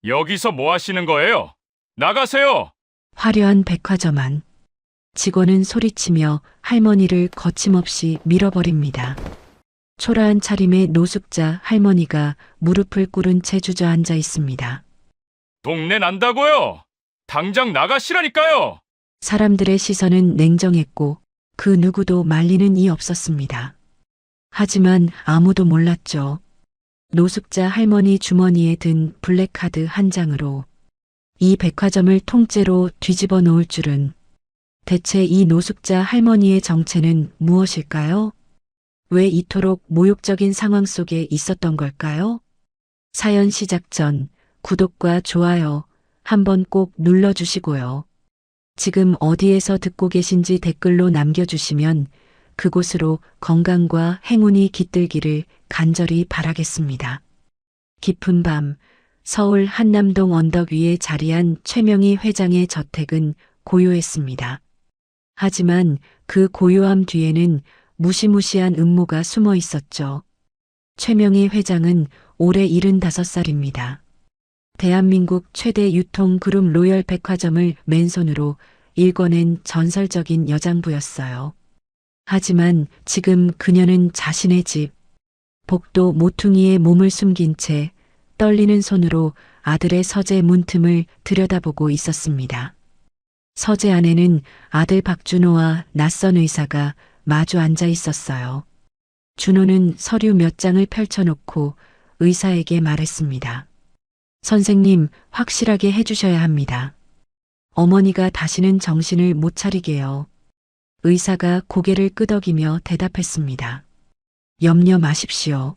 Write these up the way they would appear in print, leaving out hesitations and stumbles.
여기서 뭐 하시는 거예요? 나가세요! 화려한 백화점 안. 직원은 소리치며 할머니를 거침없이 밀어버립니다. 초라한 차림의 노숙자 할머니가 무릎을 꿇은 채 주저앉아 있습니다. 동네 난다고요! 당장 나가시라니까요! 사람들의 시선은 냉정했고 그 누구도 말리는 이 없었습니다. 하지만 아무도 몰랐죠. 노숙자 할머니 주머니에 든 블랙카드 한 장으로 이 백화점을 통째로 뒤집어 놓을 줄은. 대체 이 노숙자 할머니의 정체는 무엇일까요? 왜 이토록 모욕적인 상황 속에 있었던 걸까요? 사연 시작 전 구독과 좋아요 한번 꼭 눌러주시고요. 지금 어디에서 듣고 계신지 댓글로 남겨주시면 그곳으로 건강과 행운이 깃들기를 간절히 바라겠습니다. 깊은 밤 서울 한남동 언덕 위에 자리한 최명희 회장의 저택은 고요했습니다. 하지만 그 고요함 뒤에는 무시무시한 음모가 숨어 있었죠. 최명희 회장은 올해 75살입니다. 대한민국 최대 유통그룹 로열 백화점을 맨손으로 일궈낸 전설적인 여장부였어요. 하지만 지금 그녀는 자신의 집, 복도 모퉁이에 몸을 숨긴 채 떨리는 손으로 아들의 서재 문틈을 들여다보고 있었습니다. 서재 안에는 아들 박준호와 낯선 의사가 마주 앉아 있었어요. 준호는 서류 몇 장을 펼쳐놓고 의사에게 말했습니다. 선생님, 확실하게 해주셔야 합니다. 어머니가 다시는 정신을 못 차리게요. 의사가 고개를 끄덕이며 대답했습니다. 염려 마십시오.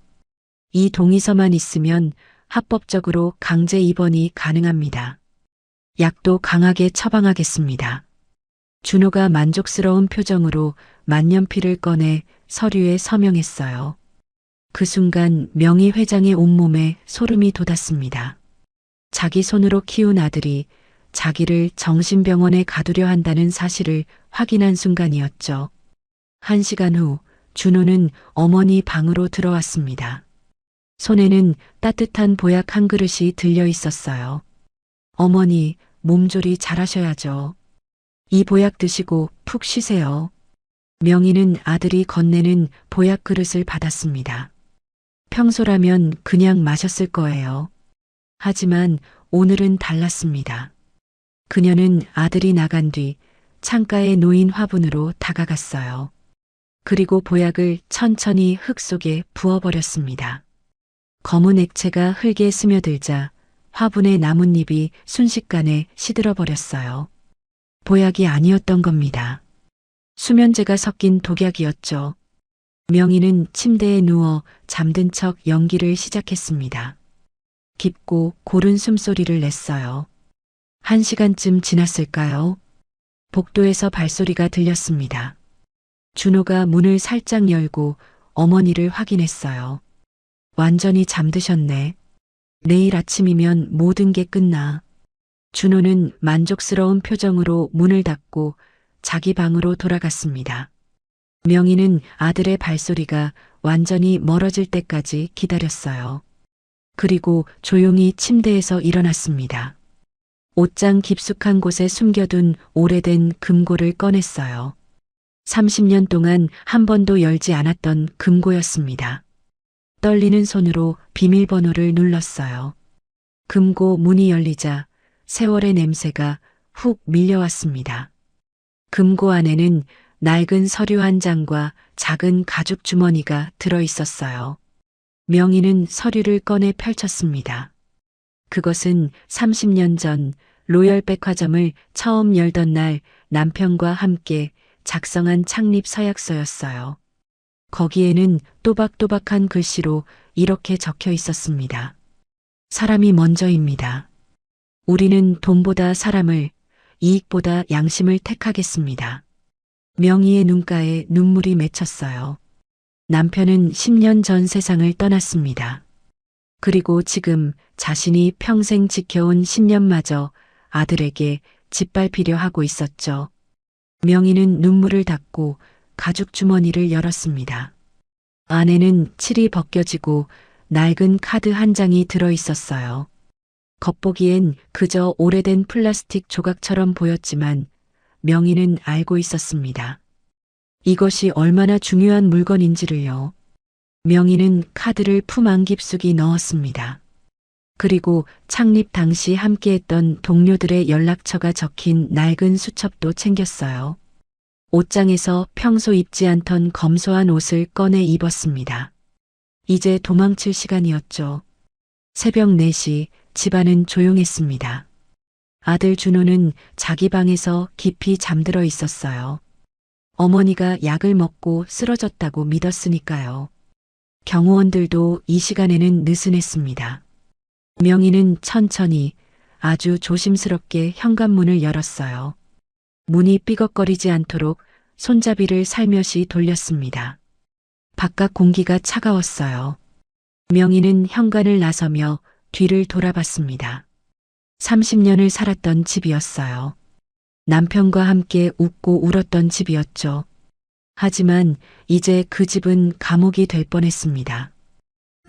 이 동의서만 있으면 합법적으로 강제 입원이 가능합니다. 약도 강하게 처방하겠습니다. 준호가 만족스러운 표정으로 만년필을 꺼내 서류에 서명했어요. 그 순간 명희 회장의 온몸에 소름이 돋았습니다. 자기 손으로 키운 아들이 자기를 정신병원에 가두려 한다는 사실을 확인한 순간이었죠. 1시간 후 준호는 어머니 방으로 들어왔습니다. 손에는 따뜻한 보약 한 그릇이 들려 있었어요. 어머니, 몸조리 잘하셔야죠. 이 보약 드시고 푹 쉬세요. 명희는 아들이 건네는 보약 그릇을 받았습니다. 평소라면 그냥 마셨을 거예요. 하지만 오늘은 달랐습니다. 그녀는 아들이 나간 뒤 창가에 놓인 화분으로 다가갔어요. 그리고 보약을 천천히 흙 속에 부어버렸습니다. 검은 액체가 흙에 스며들자 화분의 나뭇잎이 순식간에 시들어 버렸어요. 보약이 아니었던 겁니다. 수면제가 섞인 독약이었죠. 명희는 침대에 누워 잠든 척 연기를 시작했습니다. 깊고 고른 숨소리를 냈어요. 1시간쯤 지났을까요? 복도에서 발소리가 들렸습니다. 준호가 문을 살짝 열고 어머니를 확인했어요. 완전히 잠드셨네. 내일 아침이면 모든 게 끝나. 준호는 만족스러운 표정으로 문을 닫고 자기 방으로 돌아갔습니다. 명희는 아들의 발소리가 완전히 멀어질 때까지 기다렸어요. 그리고 조용히 침대에서 일어났습니다. 옷장 깊숙한 곳에 숨겨둔 오래된 금고를 꺼냈어요. 30년 동안 한 번도 열지 않았던 금고였습니다. 떨리는 손으로 비밀번호를 눌렀어요. 금고 문이 열리자 세월의 냄새가 훅 밀려왔습니다. 금고 안에는 낡은 서류 한 장과 작은 가죽 주머니가 들어 있었어요. 명희는 서류를 꺼내 펼쳤습니다. 그것은 30년 전 로열 백화점을 처음 열던 날 남편과 함께 작성한 창립 서약서였어요. 거기에는 또박또박한 글씨로 이렇게 적혀 있었습니다. 사람이 먼저입니다. 우리는 돈보다 사람을, 이익보다 양심을 택하겠습니다. 명희의 눈가에 눈물이 맺혔어요. 남편은 10년 전 세상을 떠났습니다. 그리고 지금 자신이 평생 지켜온 신념마저 아들에게 짓밟히려 하고 있었죠. 명희는 눈물을 닦고 가죽 주머니를 열었습니다. 안에는 칠이 벗겨지고 낡은 카드 한 장이 들어 있었어요. 겉보기엔 그저 오래된 플라스틱 조각처럼 보였지만 명희는 알고 있었습니다. 이것이 얼마나 중요한 물건인지를요. 명희는 카드를 품 안 깊숙이 넣었습니다. 그리고 창립 당시 함께했던 동료들의 연락처가 적힌 낡은 수첩도 챙겼어요. 옷장에서 평소 입지 않던 검소한 옷을 꺼내 입었습니다. 이제 도망칠 시간이었죠. 새벽 4시 집안은 조용했습니다. 아들 준호는 자기 방에서 깊이 잠들어 있었어요. 어머니가 약을 먹고 쓰러졌다고 믿었으니까요. 경호원들도 이 시간에는 느슨했습니다. 명희는 천천히 아주 조심스럽게 현관문을 열었어요. 문이 삐걱거리지 않도록 손잡이를 살며시 돌렸습니다. 바깥 공기가 차가웠어요. 명희는 현관을 나서며 뒤를 돌아봤습니다. 30년을 살았던 집이었어요. 남편과 함께 웃고 울었던 집이었죠. 하지만 이제 그 집은 감옥이 될 뻔했습니다.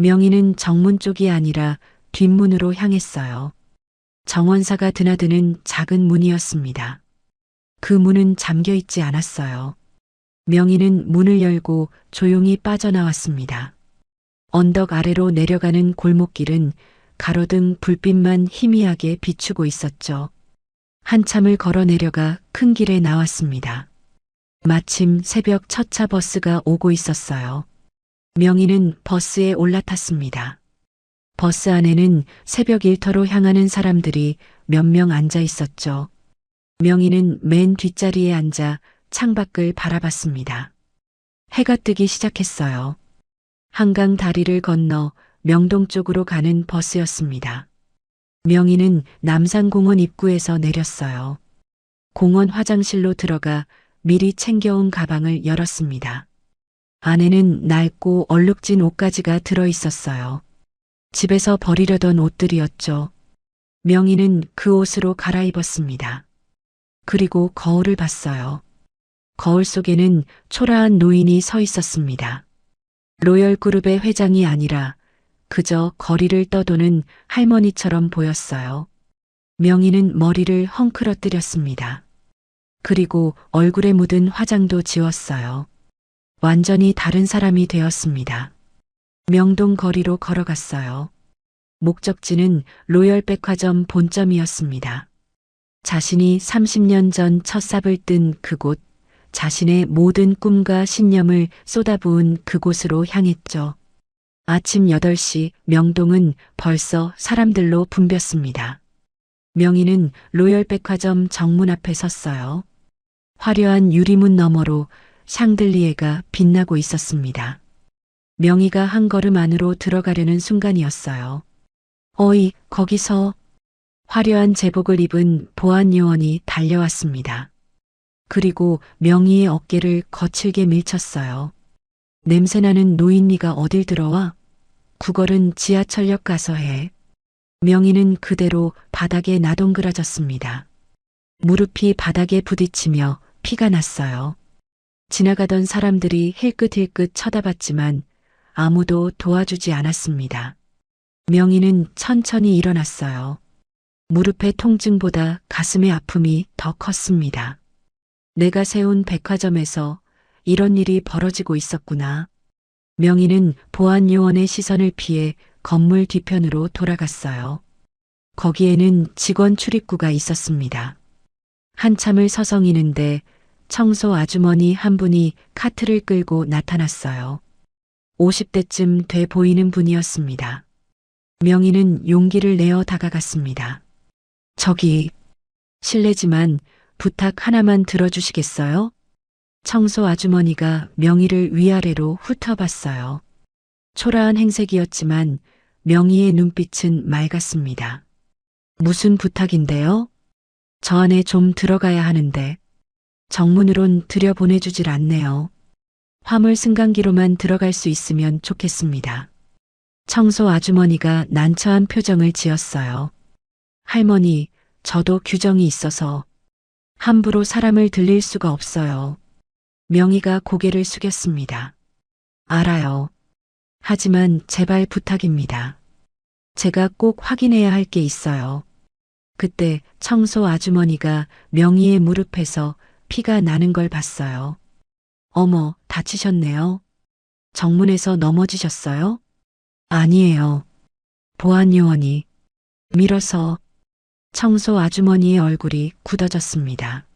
명희는 정문 쪽이 아니라 뒷문으로 향했어요. 정원사가 드나드는 작은 문이었습니다. 그 문은 잠겨 있지 않았어요. 명희는 문을 열고 조용히 빠져나왔습니다. 언덕 아래로 내려가는 골목길은 가로등 불빛만 희미하게 비추고 있었죠. 한참을 걸어 내려가 큰 길에 나왔습니다. 마침 새벽 첫 차 버스가 오고 있었어요. 명희는 버스에 올라탔습니다. 버스 안에는 새벽 일터로 향하는 사람들이 몇 명 앉아 있었죠. 명희는 맨 뒷자리에 앉아 창밖을 바라봤습니다. 해가 뜨기 시작했어요. 한강 다리를 건너 명동 쪽으로 가는 버스였습니다. 명희는 남산공원 입구에서 내렸어요. 공원 화장실로 들어가 미리 챙겨온 가방을 열었습니다. 안에는 낡고 얼룩진 옷가지가 들어 있었어요. 집에서 버리려던 옷들이었죠. 명희는 그 옷으로 갈아입었습니다. 그리고 거울을 봤어요. 거울 속에는 초라한 노인이 서 있었습니다. 로열그룹의 회장이 아니라 그저 거리를 떠도는 할머니처럼 보였어요. 명희는 머리를 헝클어뜨렸습니다. 그리고 얼굴에 묻은 화장도 지웠어요. 완전히 다른 사람이 되었습니다. 명동 거리로 걸어갔어요. 목적지는 로열백화점 본점이었습니다. 자신이 30년 전 첫 삽을 뜬 그곳, 자신의 모든 꿈과 신념을 쏟아부은 그곳으로 향했죠. 아침 8시 명동은 벌써 사람들로 붐볐습니다. 명희는 로열백화점 정문 앞에 섰어요. 화려한 유리문 너머로 샹들리에가 빛나고 있었습니다. 명희가 한 걸음 안으로 들어가려는 순간이었어요. 어이, 거기서. 화려한 제복을 입은 보안 요원이 달려왔습니다. 그리고 명희의 어깨를 거칠게 밀쳤어요. 냄새나는 노인네가 어딜 들어와? 구걸은 지하철역 가서 해. 명희는 그대로 바닥에 나동그라졌습니다. 무릎이 바닥에 부딪히며 피가 났어요. 지나가던 사람들이 힐끗힐끗 쳐다봤지만 아무도 도와주지 않았습니다. 명희는 천천히 일어났어요. 무릎의 통증보다 가슴의 아픔이 더 컸습니다. 내가 세운 백화점에서 이런 일이 벌어지고 있었구나. 명희는 보안 요원의 시선을 피해 건물 뒤편으로 돌아갔어요. 거기에는 직원 출입구가 있었습니다. 한참을 서성이는데 청소 아주머니 한 분이 카트를 끌고 나타났어요. 50대쯤 돼 보이는 분이었습니다. 명희는 용기를 내어 다가갔습니다. 저기, 실례지만 부탁 하나만 들어주시겠어요? 청소 아주머니가 명희를 위아래로 훑어봤어요. 초라한 행색이었지만 명희의 눈빛은 맑았습니다. 무슨 부탁인데요? 저 안에 좀 들어가야 하는데 정문으론 들여보내주질 않네요. 화물 승강기로만 들어갈 수 있으면 좋겠습니다. 청소 아주머니가 난처한 표정을 지었어요. 할머니, 저도 규정이 있어서 함부로 사람을 들릴 수가 없어요. 명희가 고개를 숙였습니다. 알아요. 하지만 제발 부탁입니다. 제가 꼭 확인해야 할 게 있어요. 그때 청소 아주머니가 명희의 무릎에서 피가 나는 걸 봤어요. 어머, 다치셨네요. 정문에서 넘어지셨어요? 아니에요. 보안 요원이 밀어서. 청소 아주머니의 얼굴이 굳어졌습니다.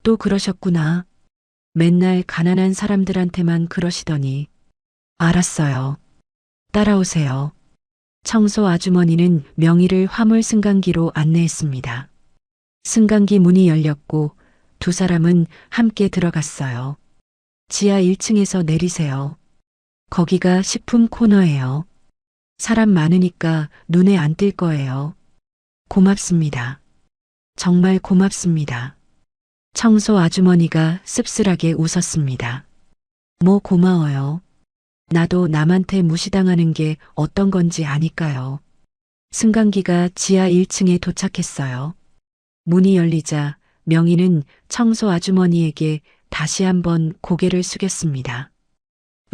또 그러셨구나. 맨날 가난한 사람들한테만 그러시더니. 알았어요. 따라오세요. 청소 아주머니는 명희를 화물 승강기로 안내했습니다. 승강기 문이 열렸고 두 사람은 함께 들어갔어요. 지하 1층에서 내리세요. 거기가 식품 코너예요. 사람 많으니까 눈에 안 띌 거예요. 고맙습니다. 정말 고맙습니다. 청소 아주머니가 씁쓸하게 웃었습니다. 뭐 고마워요. 나도 남한테 무시당하는 게 어떤 건지 아니까요. 승강기가 지하 1층에 도착했어요. 문이 열리자 명희는 청소 아주머니에게 다시 한번 고개를 숙였습니다.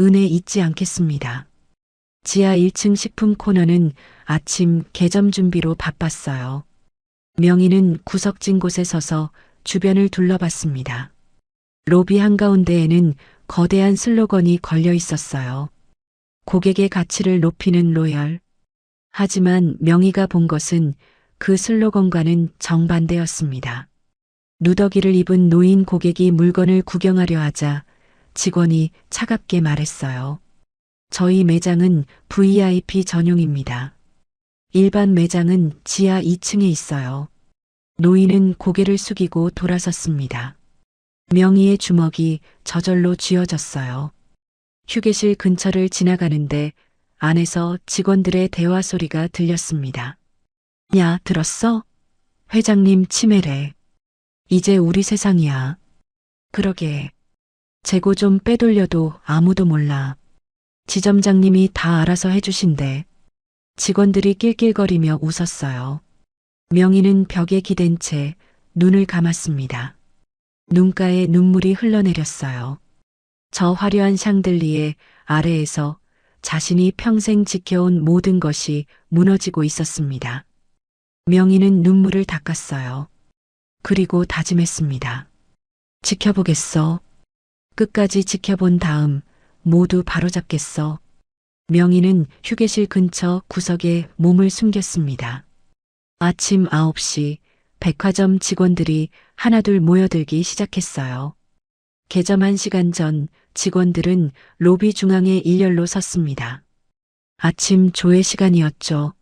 은혜 잊지 않겠습니다. 지하 1층 식품 코너는 아침 개점 준비로 바빴어요. 명희는 구석진 곳에 서서 주변을 둘러봤습니다. 로비 한가운데에는 거대한 슬로건이 걸려 있었어요. 고객의 가치를 높이는 로열. 하지만 명희가 본 것은 그 슬로건과는 정반대였습니다. 누더기를 입은 노인 고객이 물건을 구경하려 하자 직원이 차갑게 말했어요. 저희 매장은 VIP 전용입니다. 일반 매장은 지하 2층에 있어요. 노인은 고개를 숙이고 돌아섰습니다. 명희의 주먹이 저절로 쥐어졌어요. 휴게실 근처를 지나가는데 안에서 직원들의 대화 소리가 들렸습니다. 야, 들었어? 회장님 치매래. 이제 우리 세상이야. 그러게. 재고 좀 빼돌려도 아무도 몰라. 지점장님이 다 알아서 해주신대. 직원들이 낄낄거리며 웃었어요. 명희는 벽에 기댄 채 눈을 감았습니다. 눈가에 눈물이 흘러내렸어요. 저 화려한 샹들리에 아래에서 자신이 평생 지켜온 모든 것이 무너지고 있었습니다. 명희는 눈물을 닦았어요. 그리고 다짐했습니다. 지켜보겠어. 끝까지 지켜본 다음 모두 바로잡겠어. 명희는 휴게실 근처 구석에 몸을 숨겼습니다. 아침 9시 백화점 직원들이 하나둘 모여들기 시작했어요. 개점 1시간 전 직원들은 로비 중앙에 일렬로 섰습니다. 아침 조회 시간이었죠.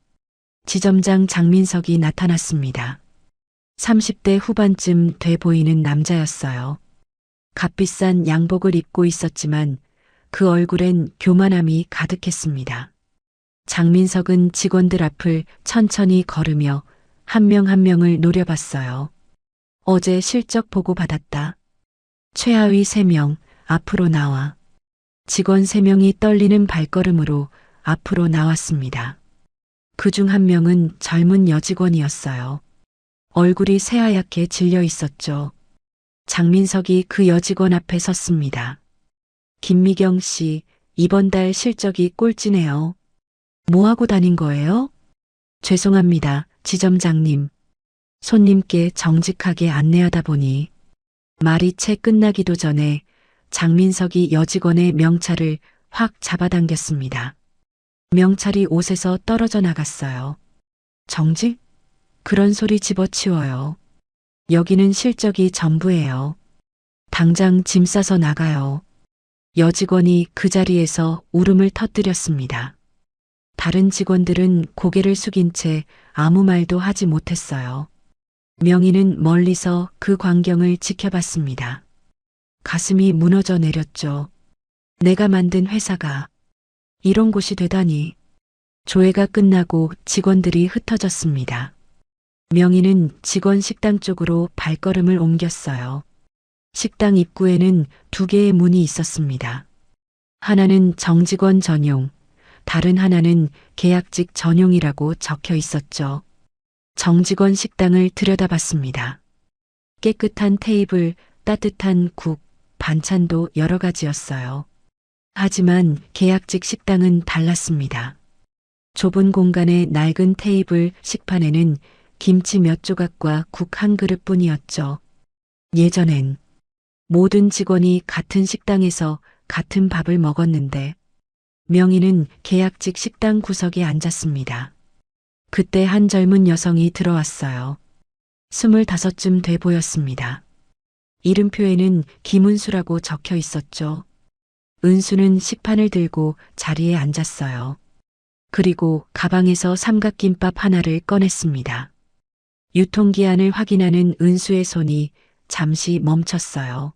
지점장 장민석이 나타났습니다. 30대 후반쯤 돼 보이는 남자였어요. 값비싼 양복을 입고 있었지만 그 얼굴엔 교만함이 가득했습니다. 장민석은 직원들 앞을 천천히 걸으며 한 명 한 명을 노려봤어요. 어제 실적 보고 받았다. 최하위 3명 앞으로 나와. 직원 3명이 떨리는 발걸음으로 앞으로 나왔습니다. 그중 한 명은 젊은 여직원이었어요. 얼굴이 새하얗게 질려 있었죠. 장민석이 그 여직원 앞에 섰습니다. 김미경 씨, 이번 달 실적이 꼴찌네요. 뭐 하고 다닌 거예요? 죄송합니다, 지점장님. 손님께 정직하게 안내하다 보니. 말이 채 끝나기도 전에 장민석이 여직원의 명찰을 확 잡아당겼습니다. 명찰이 옷에서 떨어져 나갔어요. 정직? 그런 소리 집어치워요. 여기는 실적이 전부예요. 당장 짐 싸서 나가요. 여직원이 그 자리에서 울음을 터뜨렸습니다. 다른 직원들은 고개를 숙인 채 아무 말도 하지 못했어요. 명희는 멀리서 그 광경을 지켜봤습니다. 가슴이 무너져 내렸죠. 내가 만든 회사가 이런 곳이 되다니. 조회가 끝나고 직원들이 흩어졌습니다. 명희는 직원 식당 쪽으로 발걸음을 옮겼어요. 식당 입구에는 2개의 문이 있었습니다. 하나는 정직원 전용, 다른 하나는 계약직 전용이라고 적혀 있었죠. 정직원 식당을 들여다봤습니다. 깨끗한 테이블, 따뜻한 국, 반찬도 여러 가지였어요. 하지만 계약직 식당은 달랐습니다. 좁은 공간의 낡은 테이블 식판에는 김치 몇 조각과 국 한 그릇뿐이었죠. 예전엔 모든 직원이 같은 식당에서 같은 밥을 먹었는데 명희는 계약직 식당 구석에 앉았습니다. 그때 한 젊은 여성이 들어왔어요. 25쯤 돼 보였습니다. 이름표에는 김은수라고 적혀 있었죠. 은수는 식판을 들고 자리에 앉았어요. 그리고 가방에서 삼각김밥 하나를 꺼냈습니다. 유통기한을 확인하는 은수의 손이 잠시 멈췄어요.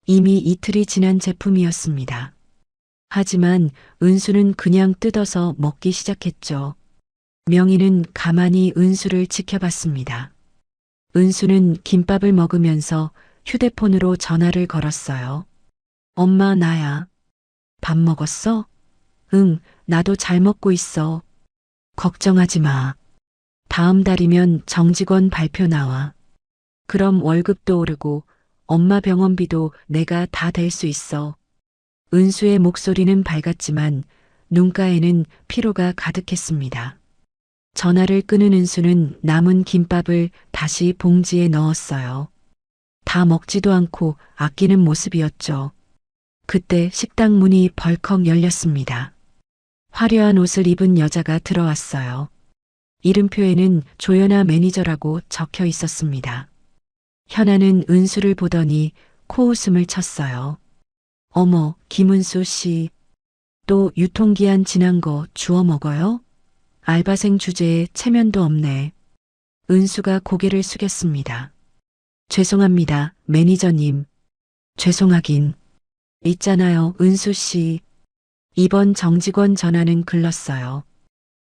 이미 이틀이 지난 제품이었습니다. 하지만 은수는 그냥 뜯어서 먹기 시작했죠. 명희는 가만히 은수를 지켜봤습니다. 은수는 김밥을 먹으면서 휴대폰으로 전화를 걸었어요. 엄마, 나야. 밥 먹었어? 응, 나도 잘 먹고 있어. 걱정하지 마. 다음 달이면 정직원 발표 나와. 그럼 월급도 오르고 엄마 병원비도 내가 다 댈 수 있어. 은수의 목소리는 밝았지만 눈가에는 피로가 가득했습니다. 전화를 끊은 은수는 남은 김밥을 다시 봉지에 넣었어요. 다 먹지도 않고 아끼는 모습이었죠. 그때 식당 문이 벌컥 열렸습니다. 화려한 옷을 입은 여자가 들어왔어요. 이름표에는 조연아 매니저라고 적혀 있었습니다. 현아는 은수를 보더니 코웃음을 쳤어요. 어머, 김은수 씨. 또 유통기한 지난 거 주워 먹어요? 알바생 주제에 체면도 없네. 은수가 고개를 숙였습니다. 죄송합니다, 매니저님. 죄송하긴. 있잖아요, 은수 씨. 이번 정직원 전화는 글렀어요.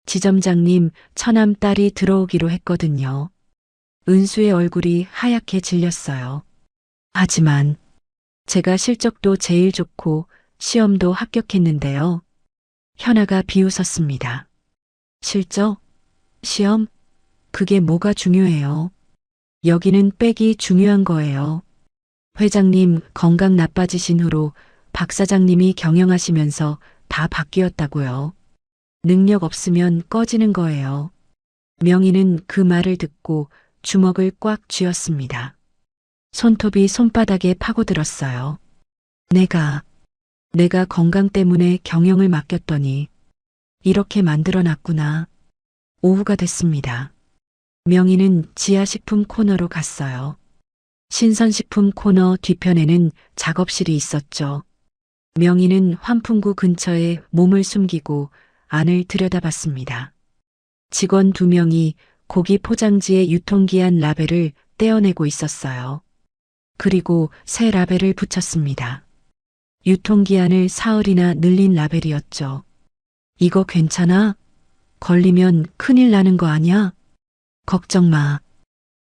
지점장님 처남 딸이 들어오기로 했거든요. 은수의 얼굴이 하얗게 질렸어요. 하지만 제가 실적도 제일 좋고 시험도 합격했는데요. 현아가 비웃었습니다. 실적? 시험? 그게 뭐가 중요해요? 여기는 빽이 중요한 거예요. 회장님 건강 나빠지신 후로 박 사장님이 경영하시면서 다 바뀌었다고요. 능력 없으면 꺼지는 거예요. 명희는 그 말을 듣고 주먹을 꽉 쥐었습니다. 손톱이 손바닥에 파고들었어요. 내가 건강 때문에 경영을 맡겼더니 이렇게 만들어놨구나. 오후가 됐습니다. 명희는 지하식품 코너로 갔어요. 신선식품 코너 뒤편에는 작업실이 있었죠. 명희는 환풍구 근처에 몸을 숨기고 안을 들여다봤습니다. 직원 2명이 고기 포장지의 유통기한 라벨을 떼어내고 있었어요. 그리고 새 라벨을 붙였습니다. 유통기한을 사흘이나 늘린 라벨이었죠. 이거 괜찮아? 걸리면 큰일 나는 거 아니야? 걱정 마.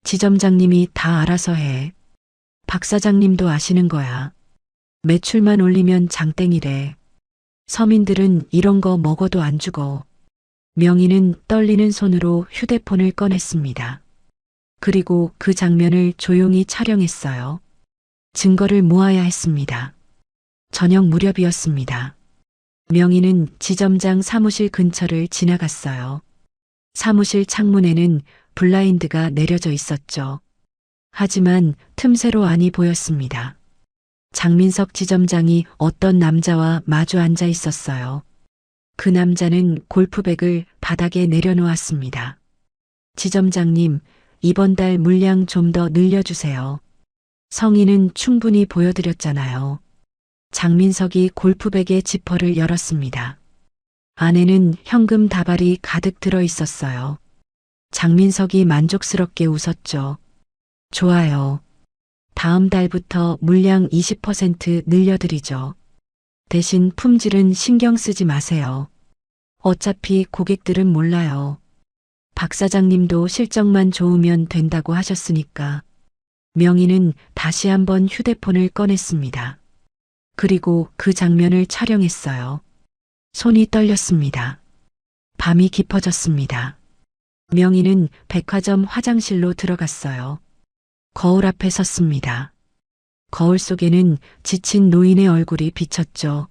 지점장님이 다 알아서 해. 박 사장님도 아시는 거야. 매출만 올리면 장땡이래. 서민들은 이런 거 먹어도 안 죽어. 명희는 떨리는 손으로 휴대폰을 꺼냈습니다. 그리고 그 장면을 조용히 촬영했어요. 증거를 모아야 했습니다. 저녁 무렵이었습니다. 명희는 지점장 사무실 근처를 지나갔어요. 사무실 창문에는 블라인드가 내려져 있었죠. 하지만 틈새로 안이 보였습니다. 장민석 지점장이 어떤 남자와 마주 앉아 있었어요. 그 남자는 골프백을 바닥에 내려놓았습니다. 지점장님, 이번 달 물량 좀 더 늘려주세요. 성의는 충분히 보여드렸잖아요. 장민석이 골프백의 지퍼를 열었습니다. 안에는 현금 다발이 가득 들어 있었어요. 장민석이 만족스럽게 웃었죠. 좋아요. 다음 달부터 물량 20% 늘려드리죠. 대신 품질은 신경 쓰지 마세요. 어차피 고객들은 몰라요. 박 사장님도 실적만 좋으면 된다고 하셨으니까. 명희는 다시 한번 휴대폰을 꺼냈습니다. 그리고 그 장면을 촬영했어요. 손이 떨렸습니다. 밤이 깊어졌습니다. 명희는 백화점 화장실로 들어갔어요. 거울 앞에 섰습니다. 거울 속에는 지친 노인의 얼굴이 비쳤죠.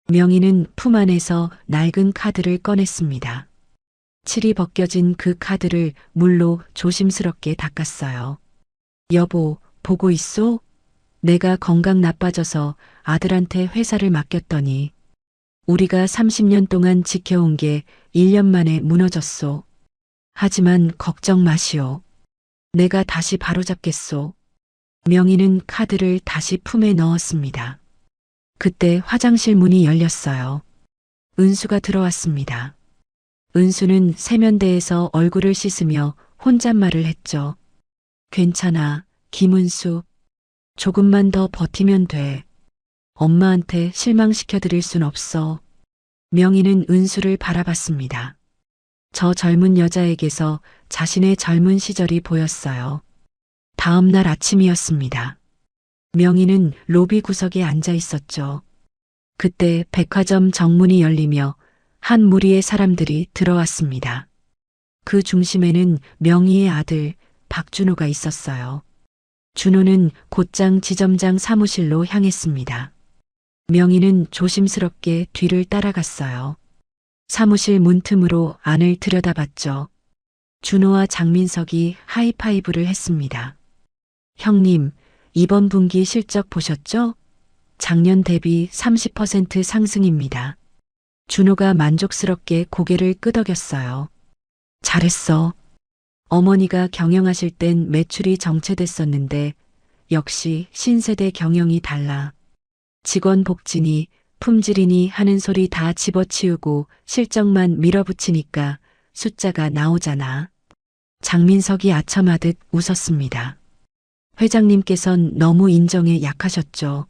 명희는 품 안에서 낡은 카드를 꺼냈습니다. 칠이 벗겨진 그 카드를 물로 조심스럽게 닦았어요. 여보, 보고 있소? 내가 건강 나빠져서 아들한테 회사를 맡겼더니 우리가 30년 동안 지켜온 게 1년 만에 무너졌소. 하지만 걱정 마시오. 내가 다시 바로잡겠소. 명희는 카드를 다시 품에 넣었습니다. 그때 화장실 문이 열렸어요. 은수가 들어왔습니다. 은수는 세면대에서 얼굴을 씻으며 혼잣말을 했죠. 괜찮아, 김은수. 조금만 더 버티면 돼. 엄마한테 실망시켜드릴 순 없어. 명희는 은수를 바라봤습니다. 저 젊은 여자에게서 자신의 젊은 시절이 보였어요. 다음 날 아침이었습니다. 명희는 로비 구석에 앉아 있었죠. 그때 백화점 정문이 열리며 한 무리의 사람들이 들어왔습니다. 그 중심에는 명희의 아들 박준호가 있었어요. 준호는 곧장 지점장 사무실로 향했습니다. 명희는 조심스럽게 뒤를 따라갔어요. 사무실 문틈으로 안을 들여다봤죠. 준호와 장민석이 하이파이브를 했습니다. 형님, 이번 분기 실적 보셨죠? 작년 대비 30% 상승입니다. 준호가 만족스럽게 고개를 끄덕였어요. 잘했어. 어머니가 경영하실 땐 매출이 정체됐었는데 역시 신세대 경영이 달라. 직원 복지니 품질이니 하는 소리 다 집어치우고 실적만 밀어붙이니까 숫자가 나오잖아. 장민석이 아첨하듯 웃었습니다. 회장님께선 너무 인정에 약하셨죠.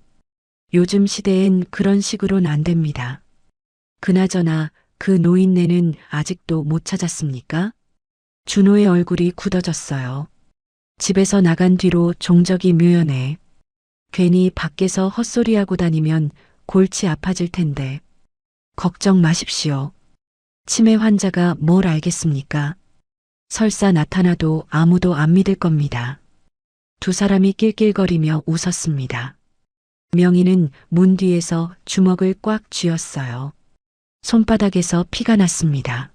요즘 시대엔 그런 식으론 안 됩니다. 그나저나 그 노인네는 아직도 못 찾았습니까? 준호의 얼굴이 굳어졌어요. 집에서 나간 뒤로 종적이 묘연해. 괜히 밖에서 헛소리하고 다니면 골치 아파질 텐데. 걱정 마십시오. 치매 환자가 뭘 알겠습니까? 설사 나타나도 아무도 안 믿을 겁니다. 두 사람이 낄낄거리며 웃었습니다. 명희는 문 뒤에서 주먹을 꽉 쥐었어요. 손바닥에서 피가 났습니다.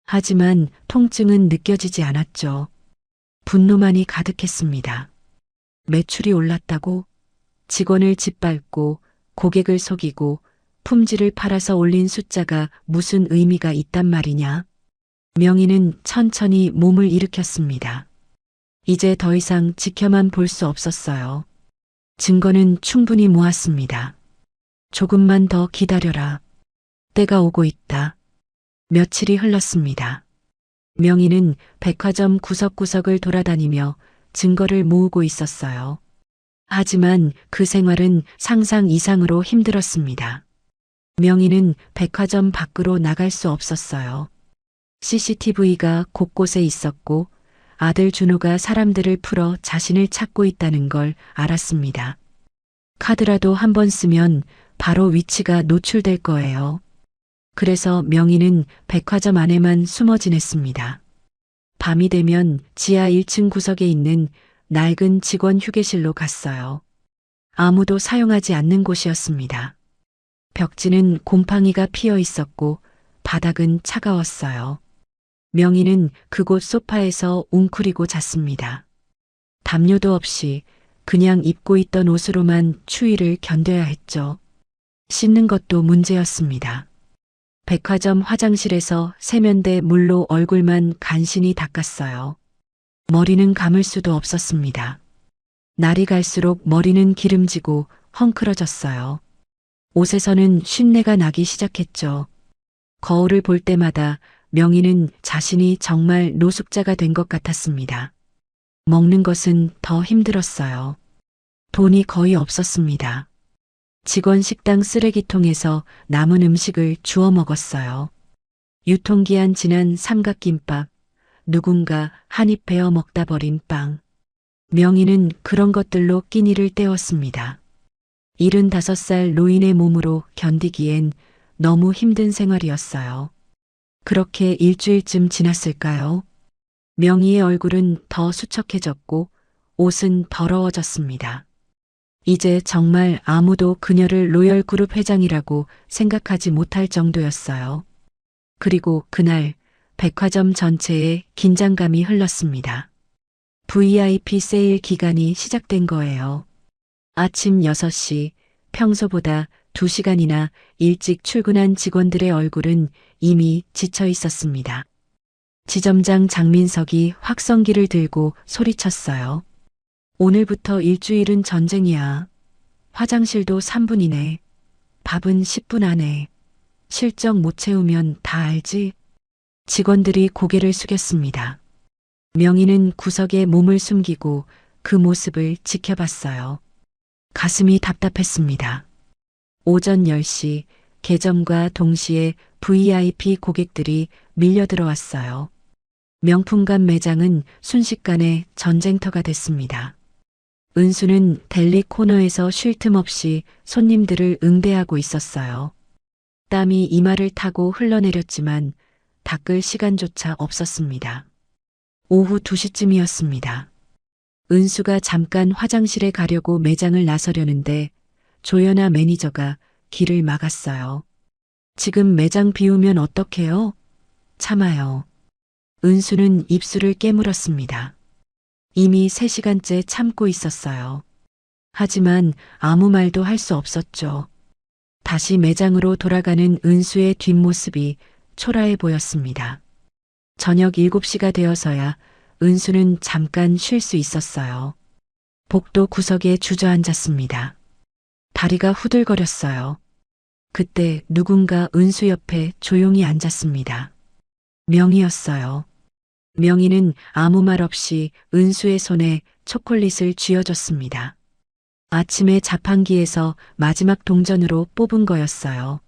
하지만 통증은 느껴지지 않았죠. 분노만이 가득했습니다. 매출이 올랐다고? 직원을 짓밟고 고객을 속이고 품질을 팔아서 올린 숫자가 무슨 의미가 있단 말이냐? 명희는 천천히 몸을 일으켰습니다. 이제 더 이상 지켜만 볼 수 없었어요. 증거는 충분히 모았습니다. 조금만 더 기다려라. 때가 오고 있다. 며칠이 흘렀습니다. 명희는 백화점 구석구석을 돌아다니며 증거를 모으고 있었어요. 하지만 그 생활은 상상 이상으로 힘들었습니다. 명희는 백화점 밖으로 나갈 수 없었어요. CCTV가 곳곳에 있었고 아들 준호가 사람들을 풀어 자신을 찾고 있다는 걸 알았습니다. 카드라도 한 번 쓰면 바로 위치가 노출될 거예요. 그래서 명희는 백화점 안에만 숨어 지냈습니다. 밤이 되면 지하 1층 구석에 있는 낡은 직원 휴게실로 갔어요. 아무도 사용하지 않는 곳이었습니다. 벽지는 곰팡이가 피어 있었고 바닥은 차가웠어요. 명희는 그곳 소파에서 웅크리고 잤습니다. 담요도 없이 그냥 입고 있던 옷으로만 추위를 견뎌야 했죠. 씻는 것도 문제였습니다. 백화점 화장실에서 세면대 물로 얼굴만 간신히 닦았어요. 머리는 감을 수도 없었습니다. 날이 갈수록 머리는 기름지고 헝클어졌어요. 옷에서는 쉰내가 나기 시작했죠. 거울을 볼 때마다 명희는 자신이 정말 노숙자가 된 것 같았습니다. 먹는 것은 더 힘들었어요. 돈이 거의 없었습니다. 직원 식당 쓰레기통에서 남은 음식을 주워 먹었어요. 유통기한 지난 삼각김밥, 누군가 한 입 베어 먹다 버린 빵. 명희는 그런 것들로 끼니를 때웠습니다. 75살 노인의 몸으로 견디기엔 너무 힘든 생활이었어요. 그렇게 일주일쯤 지났을까요? 명희의 얼굴은 더 수척해졌고 옷은 더러워졌습니다. 이제 정말 아무도 그녀를 로열그룹 회장이라고 생각하지 못할 정도였어요. 그리고 그날 백화점 전체에 긴장감이 흘렀습니다. VIP 세일 기간이 시작된 거예요. 아침 6시, 평소보다 2시간이나 일찍 출근한 직원들의 얼굴은 이미 지쳐 있었습니다. 지점장 장민석이 확성기를 들고 소리쳤어요. 오늘부터 일주일은 전쟁이야. 화장실도 3분이네. 밥은 10분 안에. 실적 못 채우면 다 알지? 직원들이 고개를 숙였습니다. 명희는 구석에 몸을 숨기고 그 모습을 지켜봤어요. 가슴이 답답했습니다. 오전 10시 개점과 동시에 VIP 고객들이 밀려 들어왔어요. 명품관 매장은 순식간에 전쟁터가 됐습니다. 은수는 델리 코너에서 쉴 틈 없이 손님들을 응대하고 있었어요. 땀이 이마를 타고 흘러내렸지만 닦을 시간조차 없었습니다. 오후 2시쯤이었습니다. 은수가 잠깐 화장실에 가려고 매장을 나서려는데 조연아 매니저가 길을 막았어요. 지금 매장 비우면 어떡해요? 참아요. 은수는 입술을 깨물었습니다. 이미 3시간째 참고 있었어요. 하지만 아무 말도 할 수 없었죠. 다시 매장으로 돌아가는 은수의 뒷모습이 초라해 보였습니다. 저녁 7시가 되어서야 은수는 잠깐 쉴 수 있었어요. 복도 구석에 주저앉았습니다. 다리가 후들거렸어요. 그때 누군가 은수 옆에 조용히 앉았습니다. 명희였어요. 명희는 아무 말 없이 은수의 손에 초콜릿을 쥐어줬습니다. 아침에 자판기에서 마지막 동전으로 뽑은 거였어요.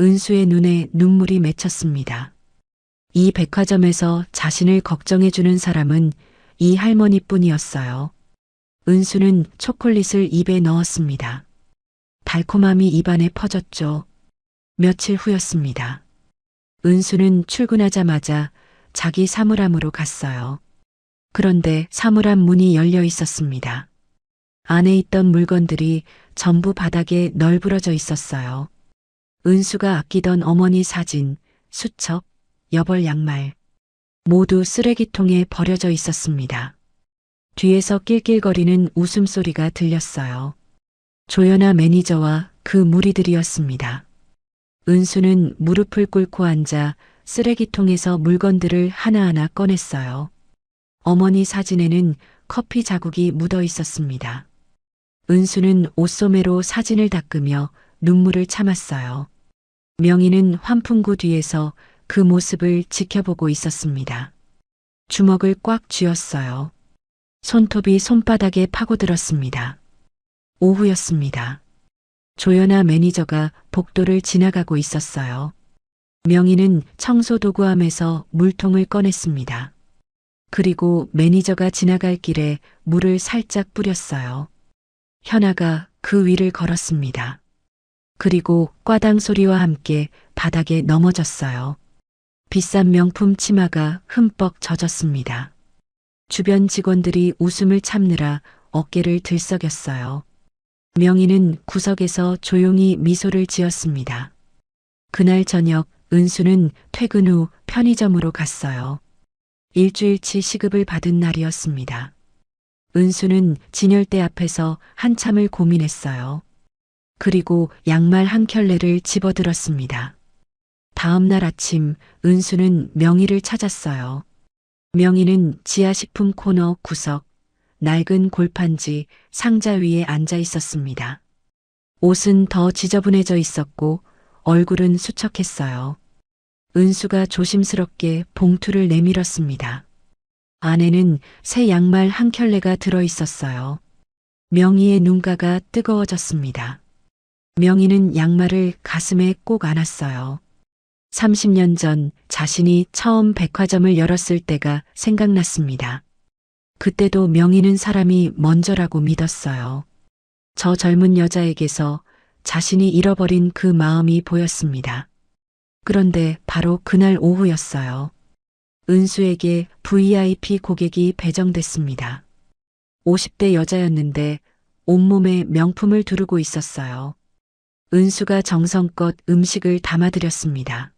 은수의 눈에 눈물이 맺혔습니다. 이 백화점에서 자신을 걱정해주는 사람은 이 할머니뿐이었어요. 은수는 초콜릿을 입에 넣었습니다. 달콤함이 입안에 퍼졌죠. 며칠 후였습니다. 은수는 출근하자마자 자기 사물함으로 갔어요. 그런데 사물함 문이 열려 있었습니다. 안에 있던 물건들이 전부 바닥에 널브러져 있었어요. 은수가 아끼던 어머니 사진, 수첩, 여벌 양말, 모두 쓰레기통에 버려져 있었습니다. 뒤에서 낄낄거리는 웃음소리가 들렸어요. 조연아 매니저와 그 무리들이었습니다. 은수는 무릎을 꿇고 앉아 쓰레기통에서 물건들을 하나하나 꺼냈어요. 어머니 사진에는 커피 자국이 묻어 있었습니다. 은수는 옷소매로 사진을 닦으며 눈물을 참았어요. 명희는 환풍구 뒤에서 그 모습을 지켜보고 있었습니다. 주먹을 꽉 쥐었어요. 손톱이 손바닥에 파고들었습니다. 오후였습니다. 조연아 매니저가 복도를 지나가고 있었어요. 명희는 청소도구함에서 물통을 꺼냈습니다. 그리고 매니저가 지나갈 길에 물을 살짝 뿌렸어요. 현아가 그 위를 걸었습니다. 그리고 꽈당 소리와 함께 바닥에 넘어졌어요. 비싼 명품 치마가 흠뻑 젖었습니다. 주변 직원들이 웃음을 참느라 어깨를 들썩였어요. 명희는 구석에서 조용히 미소를 지었습니다. 그날 저녁 은수는 퇴근 후 편의점으로 갔어요. 일주일치 시급을 받은 날이었습니다. 은수는 진열대 앞에서 한참을 고민했어요. 그리고 양말 한 켤레를 집어들었습니다. 다음 날 아침 은수는 명희를 찾았어요. 명희는 지하식품 코너 구석, 낡은 골판지 상자 위에 앉아 있었습니다. 옷은 더 지저분해져 있었고 얼굴은 수척했어요. 은수가 조심스럽게 봉투를 내밀었습니다. 안에는 새 양말 한 켤레가 들어 있었어요. 명희의 눈가가 뜨거워졌습니다. 명희는 양말을 가슴에 꼭 안았어요. 30년 전 자신이 처음 백화점을 열었을 때가 생각났습니다. 그때도 명희는 사람이 먼저라고 믿었어요. 저 젊은 여자에게서 자신이 잃어버린 그 마음이 보였습니다. 그런데 바로 그날 오후였어요. 은수에게 VIP 고객이 배정됐습니다. 50대 여자였는데 온몸에 명품을 두르고 있었어요. 은수가 정성껏 음식을 담아드렸습니다.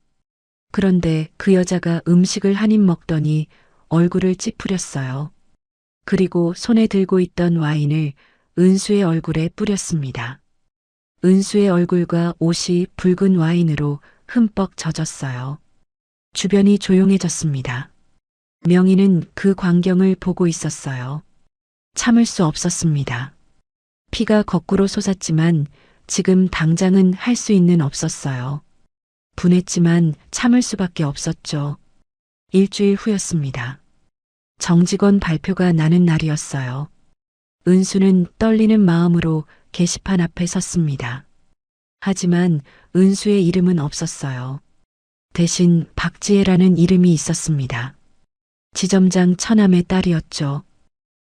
그런데 그 여자가 음식을 한 입 먹더니 얼굴을 찌푸렸어요. 그리고 손에 들고 있던 와인을 은수의 얼굴에 뿌렸습니다. 은수의 얼굴과 옷이 붉은 와인으로 흠뻑 젖었어요. 주변이 조용해졌습니다. 명희는 그 광경을 보고 있었어요. 참을 수 없었습니다. 피가 거꾸로 솟았지만 지금 당장은 할 수 있는 없었어요. 분했지만 참을 수밖에 없었죠. 일주일 후였습니다. 정직원 발표가 나는 날이었어요. 은수는 떨리는 마음으로 게시판 앞에 섰습니다. 하지만 은수의 이름은 없었어요. 대신 박지혜라는 이름이 있었습니다. 지점장 처남의 딸이었죠.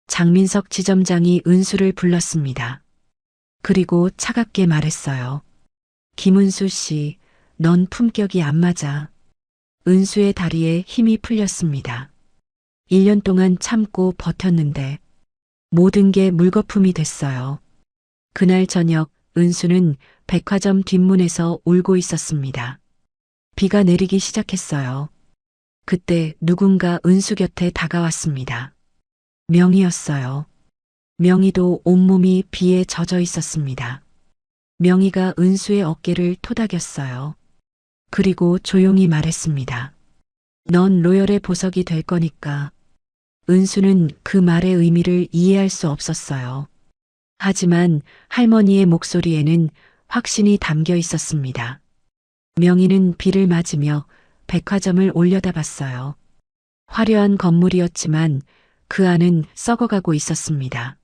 장민석 지점장이 은수를 불렀습니다. 그리고 차갑게 말했어요. 김은수 씨, 넌 품격이 안 맞아. 은수의 다리에 힘이 풀렸습니다. 1년 동안 참고 버텼는데 모든 게 물거품이 됐어요. 그날 저녁 은수는 백화점 뒷문에서 울고 있었습니다. 비가 내리기 시작했어요. 그때 누군가 은수 곁에 다가왔습니다. 명희였어요. 명희도 온몸이 비에 젖어 있었습니다. 명희가 은수의 어깨를 토닥였어요. 그리고 조용히 말했습니다. 넌 로열의 보석이 될 거니까. 은수는 그 말의 의미를 이해할 수 없었어요. 하지만 할머니의 목소리에는 확신이 담겨 있었습니다. 명희는 비를 맞으며 백화점을 올려다봤어요. 화려한 건물이었지만 그 안은 썩어가고 있었습니다.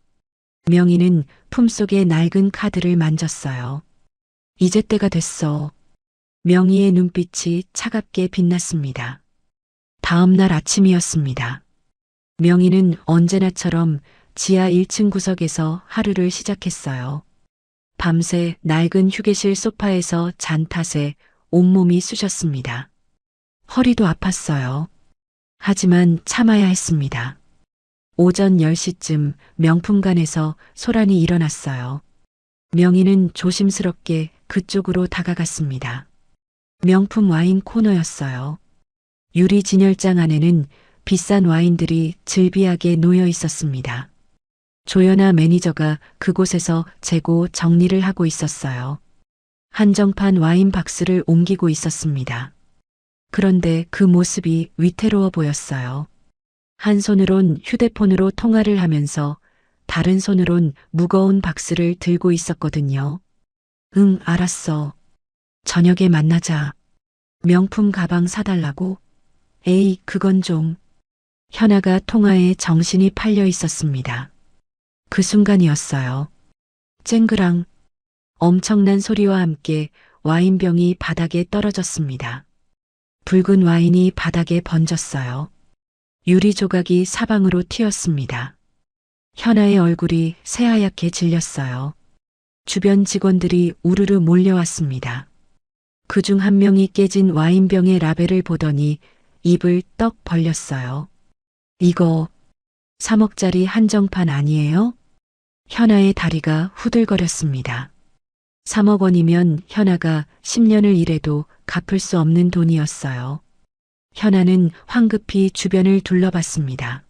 명희는 품속의 낡은 카드를 만졌어요. 이제 때가 됐어. 명희의 눈빛이 차갑게 빛났습니다. 다음 날 아침이었습니다. 명희는 언제나처럼 지하 1층 구석에서 하루를 시작했어요. 밤새 낡은 휴게실 소파에서 잔 탓에 온몸이 쑤셨습니다. 허리도 아팠어요. 하지만 참아야 했습니다. 오전 10시쯤 명품관에서 소란이 일어났어요. 명희는 조심스럽게 그쪽으로 다가갔습니다. 명품 와인 코너였어요. 유리 진열장 안에는 비싼 와인들이 즐비하게 놓여 있었습니다. 조연아 매니저가 그곳에서 재고 정리를 하고 있었어요. 한정판 와인 박스를 옮기고 있었습니다. 그런데 그 모습이 위태로워 보였어요. 한 손으론 휴대폰으로 통화를 하면서 다른 손으론 무거운 박스를 들고 있었거든요. 응, 알았어. 저녁에 만나자. 명품 가방 사달라고? 에이, 그건 좀. 현아가 통화에 정신이 팔려 있었습니다. 그 순간이었어요. 쨍그랑. 엄청난 소리와 함께 와인병이 바닥에 떨어졌습니다. 붉은 와인이 바닥에 번졌어요. 유리 조각이 사방으로 튀었습니다. 현아의 얼굴이 새하얗게 질렸어요. 주변 직원들이 우르르 몰려왔습니다. 그중 한 명이 깨진 와인병의 라벨을 보더니 입을 떡 벌렸어요. 이거 3억짜리 한정판 아니에요? 현아의 다리가 후들거렸습니다. 3억 원이면 현아가 10년을 일해도 갚을 수 없는 돈이었어요. 현아는 황급히 주변을 둘러봤습니다.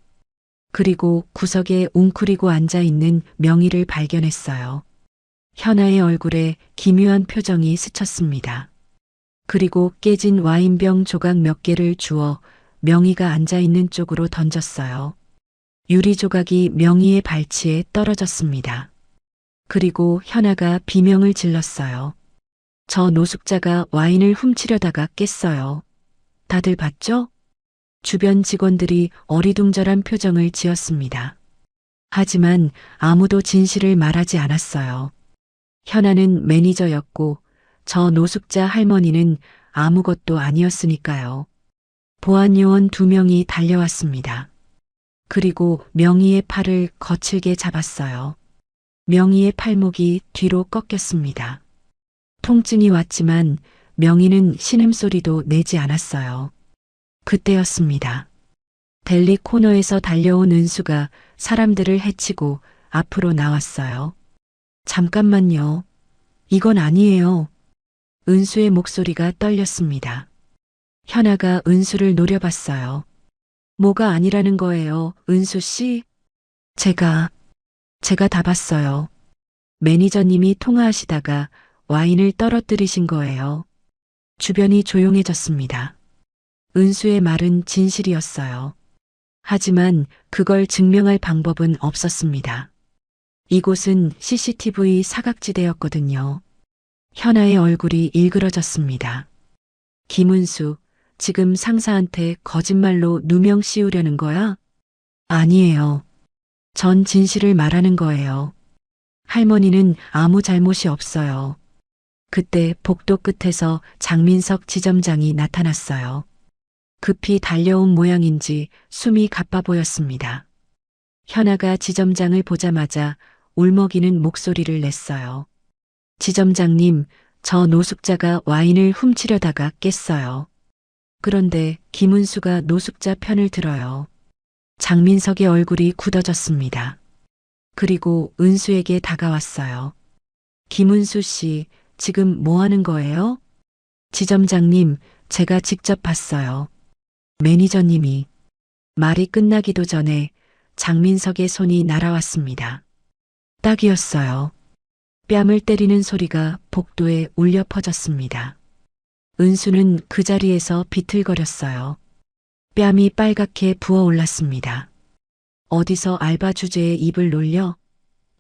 그리고 구석에 웅크리고 앉아있는 명희를 발견했어요. 현아의 얼굴에 기묘한 표정이 스쳤습니다. 그리고 깨진 와인병 조각 몇 개를 주워 명희가 앉아있는 쪽으로 던졌어요. 유리 조각이 명희의 발치에 떨어졌습니다. 그리고 현아가 비명을 질렀어요. 저 노숙자가 와인을 훔치려다가 깼어요. 다들 봤죠? 주변 직원들이 어리둥절한 표정을 지었습니다. 하지만 아무도 진실을 말하지 않았어요. 현아는 매니저였고 저 노숙자 할머니는 아무것도 아니었으니까요. 보안 요원 2명이 달려왔습니다. 그리고 명희의 팔을 거칠게 잡았어요. 명희의 팔목이 뒤로 꺾였습니다. 통증이 왔지만 명희는 신음소리도 내지 않았어요. 그때였습니다. 델리 코너에서 달려온 은수가 사람들을 해치고 앞으로 나왔어요. 잠깐만요. 이건 아니에요. 은수의 목소리가 떨렸습니다. 현아가 은수를 노려봤어요. 뭐가 아니라는 거예요, 은수 씨? 제가 다 봤어요. 매니저님이 통화하시다가 와인을 떨어뜨리신 거예요. 주변이 조용해졌습니다. 은수의 말은 진실이었어요. 하지만 그걸 증명할 방법은 없었습니다. 이곳은 CCTV 사각지대였거든요. 현아의 얼굴이 일그러졌습니다. 김은수, 지금 상사한테 거짓말로 누명 씌우려는 거야? 아니에요. 전 진실을 말하는 거예요. 할머니는 아무 잘못이 없어요. 그때 복도 끝에서 장민석 지점장이 나타났어요. 급히 달려온 모양인지 숨이 가빠 보였습니다. 현아가 지점장을 보자마자 울먹이는 목소리를 냈어요. 지점장님, 저 노숙자가 와인을 훔치려다가 깼어요. 그런데 김은수가 노숙자 편을 들어요. 장민석의 얼굴이 굳어졌습니다. 그리고 은수에게 다가왔어요. 김은수 씨, 지금 뭐 하는 거예요? 지점장님, 제가 직접 봤어요. 매니저님이. 말이 끝나기도 전에 장민석의 손이 날아왔습니다. 딱이었어요. 뺨을 때리는 소리가 복도에 울려 퍼졌습니다. 은수는 그 자리에서 비틀거렸어요. 뺨이 빨갛게 부어올랐습니다. 어디서 알바 주제에 입을 놀려?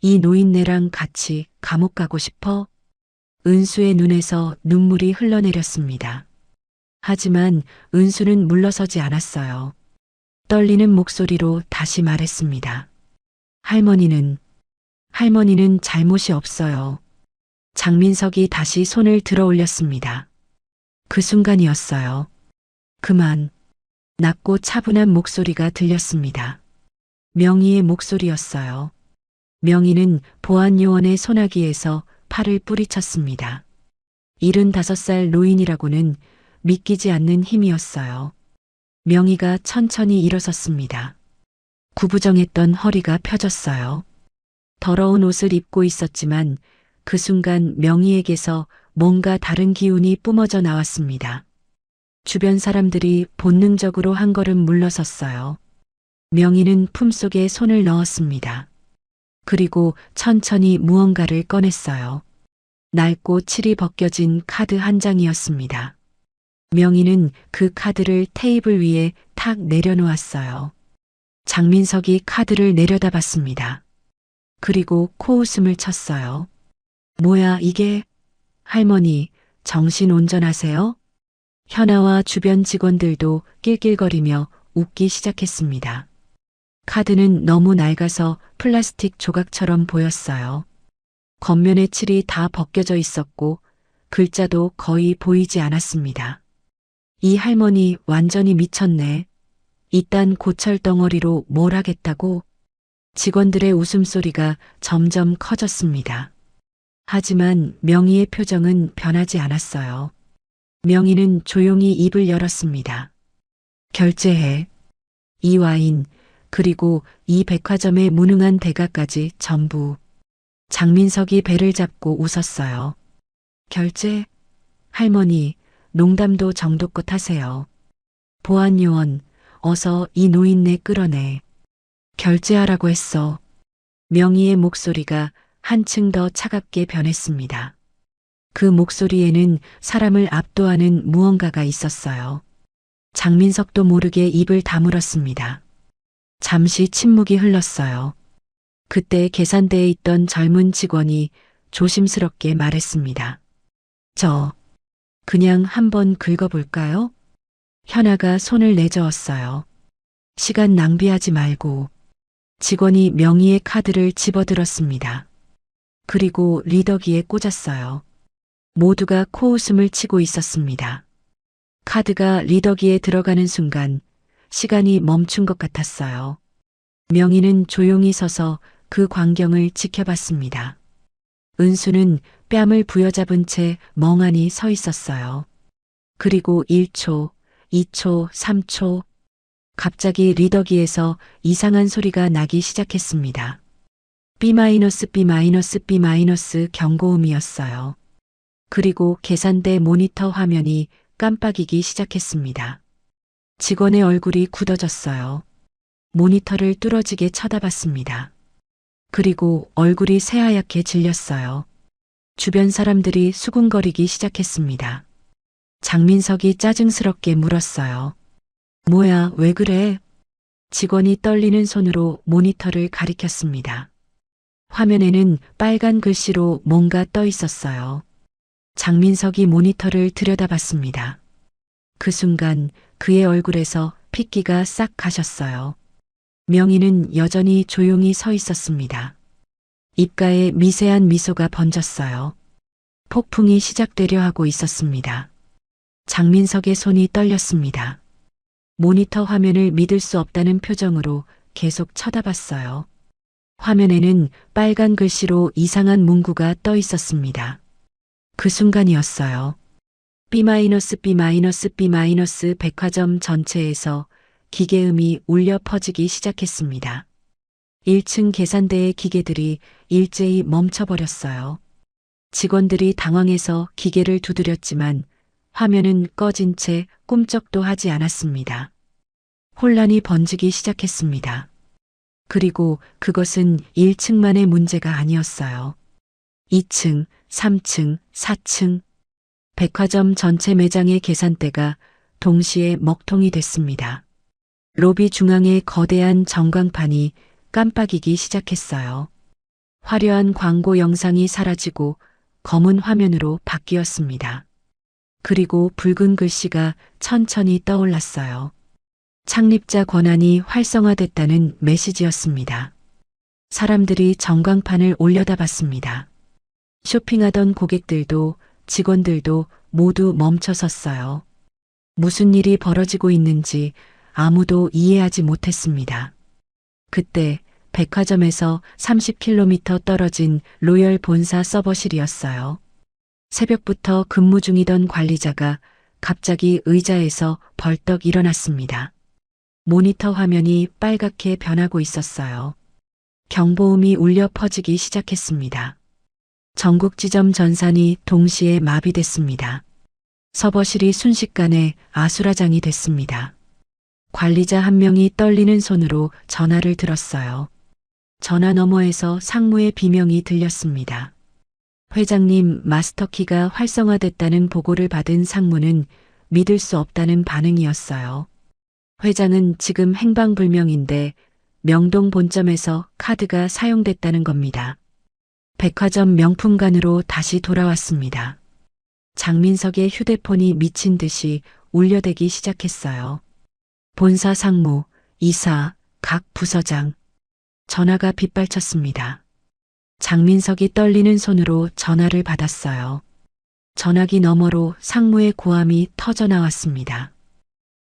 이 노인네랑 같이 감옥 가고 싶어? 은수의 눈에서 눈물이 흘러내렸습니다. 하지만 은수는 물러서지 않았어요. 떨리는 목소리로 다시 말했습니다. 할머니는 잘못이 없어요. 장민석이 다시 손을 들어 올렸습니다. 그 순간이었어요. 그만. 낮고 차분한 목소리가 들렸습니다. 명희의 목소리였어요. 명희는 보안요원의 소나기에서 팔을 뿌리쳤습니다. 75살 노인이라고는 믿기지 않는 힘이었어요. 명희가 천천히 일어섰습니다. 구부정했던 허리가 펴졌어요. 더러운 옷을 입고 있었지만 그 순간 명희에게서 뭔가 다른 기운이 뿜어져 나왔습니다. 주변 사람들이 본능적으로 한 걸음 물러섰어요. 명희는 품속에 손을 넣었습니다. 그리고 천천히 무언가를 꺼냈어요. 낡고 칠이 벗겨진 카드 한 장이었습니다. 명희는 그 카드를 테이블 위에 탁 내려놓았어요. 장민석이 카드를 내려다봤습니다. 그리고 코웃음을 쳤어요. 뭐야 이게? 할머니, 정신 온전하세요? 현아와 주변 직원들도 낄낄거리며 웃기 시작했습니다. 카드는 너무 낡아서 플라스틱 조각처럼 보였어요. 겉면의 칠이 다 벗겨져 있었고 글자도 거의 보이지 않았습니다. 이 할머니 완전히 미쳤네. 이딴 고철 덩어리로 뭘 하겠다고? 직원들의 웃음소리가 점점 커졌습니다. 하지만 명희의 표정은 변하지 않았어요. 명희는 조용히 입을 열었습니다. 결제해. 이 와인, 그리고 이 백화점의 무능한 대가까지 전부. 장민석이 배를 잡고 웃었어요. 결제? 할머니, 농담도 정도껏 하세요. 보안요원, 어서 이 노인네 끌어내. 결제하라고 했어. 명희의 목소리가 한층 더 차갑게 변했습니다. 그 목소리에는 사람을 압도하는 무언가가 있었어요. 장민석도 모르게 입을 다물었습니다. 잠시 침묵이 흘렀어요. 그때 계산대에 있던 젊은 직원이 조심스럽게 말했습니다. 저, 그냥 한번 긁어볼까요? 현아가 손을 내저었어요. 시간 낭비하지 말고. 직원이 명희의 카드를 집어들었습니다. 그리고 리더기에 꽂았어요. 모두가 코웃음을 치고 있었습니다. 카드가 리더기에 들어가는 순간 시간이 멈춘 것 같았어요. 명희는 조용히 서서 그 광경을 지켜봤습니다. 은수는 뺨을 부여잡은 채 멍하니 서 있었어요. 그리고 1초, 2초, 3초, 갑자기 리더기에서 이상한 소리가 나기 시작했습니다. B-, B-, B- 경고음이었어요. 그리고 계산대 모니터 화면이 깜빡이기 시작했습니다. 직원의 얼굴이 굳어졌어요. 모니터를 뚫어지게 쳐다봤습니다. 그리고 얼굴이 새하얗게 질렸어요. 주변 사람들이 수군거리기 시작했습니다. 장민석이 짜증스럽게 물었어요. 뭐야, 왜 그래? 직원이 떨리는 손으로 모니터를 가리켰습니다. 화면에는 빨간 글씨로 뭔가 떠 있었어요. 장민석이 모니터를 들여다봤습니다. 그 순간 그의 얼굴에서 핏기가 싹 가셨어요. 명희는 여전히 조용히 서 있었습니다. 입가에 미세한 미소가 번졌어요. 폭풍이 시작되려 하고 있었습니다. 장민석의 손이 떨렸습니다. 모니터 화면을 믿을 수 없다는 표정으로 계속 쳐다봤어요. 화면에는 빨간 글씨로 이상한 문구가 떠 있었습니다. 그 순간이었어요. B-B-B- 백화점 전체에서 기계음이 울려 퍼지기 시작했습니다. 1층 계산대의 기계들이 일제히 멈춰버렸어요. 직원들이 당황해서 기계를 두드렸지만 화면은 꺼진 채 꿈쩍도 하지 않았습니다. 혼란이 번지기 시작했습니다. 그리고 그것은 1층만의 문제가 아니었어요. 2층, 3층, 4층. 백화점 전체 매장의 계산대가 동시에 먹통이 됐습니다. 로비 중앙의 거대한 전광판이 깜빡이기 시작했어요. 화려한 광고 영상이 사라지고 검은 화면으로 바뀌었습니다. 그리고 붉은 글씨가 천천히 떠올랐어요. 창립자 권한이 활성화됐다는 메시지였습니다. 사람들이 전광판을 올려다봤습니다. 쇼핑하던 고객들도 직원들도 모두 멈춰섰어요. 무슨 일이 벌어지고 있는지 아무도 이해하지 못했습니다. 그때 백화점에서 30km 떨어진 로열 본사 서버실이었어요. 새벽부터 근무 중이던 관리자가 갑자기 의자에서 벌떡 일어났습니다. 모니터 화면이 빨갛게 변하고 있었어요. 경보음이 울려 퍼지기 시작했습니다. 전국 지점 전산이 동시에 마비됐습니다. 서버실이 순식간에 아수라장이 됐습니다. 관리자 한 명이 떨리는 손으로 전화를 들었어요. 전화 너머에서 상무의 비명이 들렸습니다. 회장님, 마스터키가 활성화됐다는 보고를 받은 상무는 믿을 수 없다는 반응이었어요. 회장은 지금 행방불명인데 명동 본점에서 카드가 사용됐다는 겁니다. 백화점 명품관으로 다시 돌아왔습니다. 장민석의 휴대폰이 미친 듯이 울려대기 시작했어요. 본사 상무, 이사, 각 부서장. 전화가 빗발쳤습니다. 장민석이 떨리는 손으로 전화를 받았어요. 전화기 너머로 상무의 고함이 터져나왔습니다.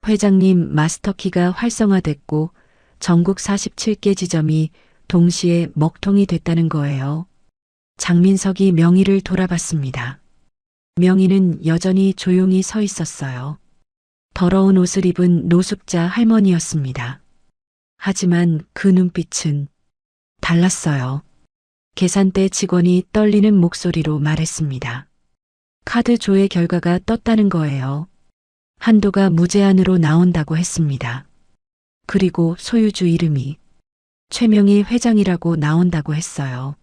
회장님, 마스터키가 활성화됐고 전국 47개 지점이 동시에 먹통이 됐다는 거예요. 장민석이 명희를 돌아봤습니다. 명희는 여전히 조용히 서 있었어요. 더러운 옷을 입은 노숙자 할머니였습니다. 하지만 그 눈빛은 달랐어요. 계산대 직원이 떨리는 목소리로 말했습니다. 카드 조회 결과가 떴다는 거예요. 한도가 무제한으로 나온다고 했습니다. 그리고 소유주 이름이 최명희 회장이라고 나온다고 했어요.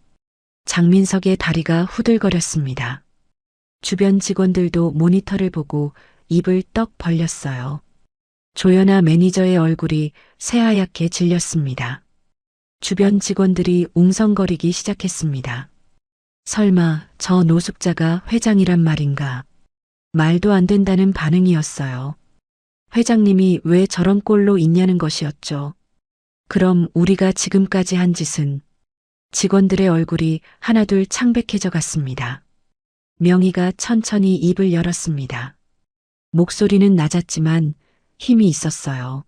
장민석의 다리가 후들거렸습니다. 주변 직원들도 모니터를 보고 입을 떡 벌렸어요. 조연아 매니저의 얼굴이 새하얗게 질렸습니다. 주변 직원들이 웅성거리기 시작했습니다. 설마 저 노숙자가 회장이란 말인가? 말도 안 된다는 반응이었어요. 회장님이 왜 저런 꼴로 있냐는 것이었죠. 그럼 우리가 지금까지 한 짓은? 직원들의 얼굴이 하나둘 창백해져 갔습니다. 명희가 천천히 입을 열었습니다. 목소리는 낮았지만 힘이 있었어요.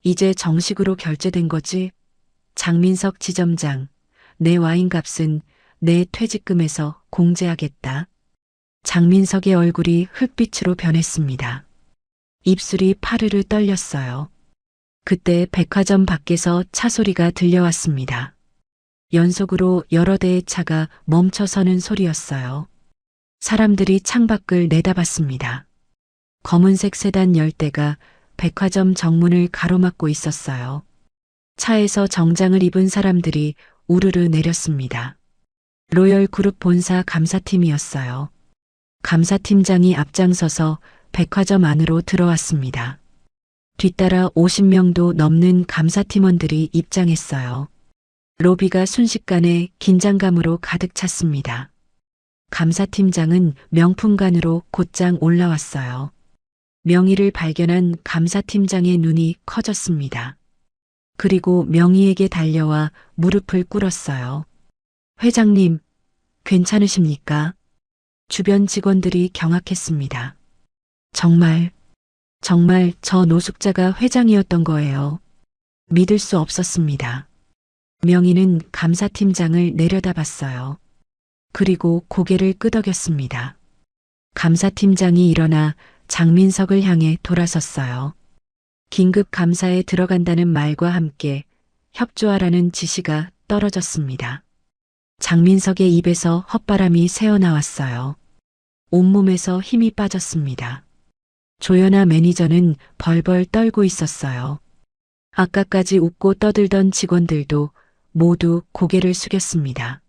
이제 정식으로 결제된 거지? 장민석 지점장, 내 와인값은 내 퇴직금에서 공제하겠다. 장민석의 얼굴이 흙빛으로 변했습니다. 입술이 파르르 떨렸어요. 그때 백화점 밖에서 차 소리가 들려왔습니다. 연속으로 여러 대의 차가 멈춰서는 소리였어요. 사람들이 창밖을 내다봤습니다. 검은색 세단 10대가 백화점 정문을 가로막고 있었어요. 차에서 정장을 입은 사람들이 우르르 내렸습니다. 로열그룹 본사 감사팀이었어요. 감사팀장이 앞장서서 백화점 안으로 들어왔습니다. 뒤따라 50명도 넘는 감사팀원들이 입장했어요. 로비가 순식간에 긴장감으로 가득 찼습니다. 감사팀장은 명품관으로 곧장 올라왔어요. 명의를 발견한 감사팀장의 눈이 커졌습니다. 그리고 명의에게 달려와 무릎을 꿇었어요. 회장님, 괜찮으십니까? 주변 직원들이 경악했습니다. 정말 저 노숙자가 회장이었던 거예요. 믿을 수 없었습니다. 명의는 감사팀장을 내려다봤어요. 그리고 고개를 끄덕였습니다. 감사팀장이 일어나 장민석을 향해 돌아섰어요. 긴급 감사에 들어간다는 말과 함께 협조하라는 지시가 떨어졌습니다. 장민석의 입에서 헛바람이 새어나왔어요. 온몸에서 힘이 빠졌습니다. 조연아 매니저는 벌벌 떨고 있었어요. 아까까지 웃고 떠들던 직원들도 모두 고개를 숙였습니다.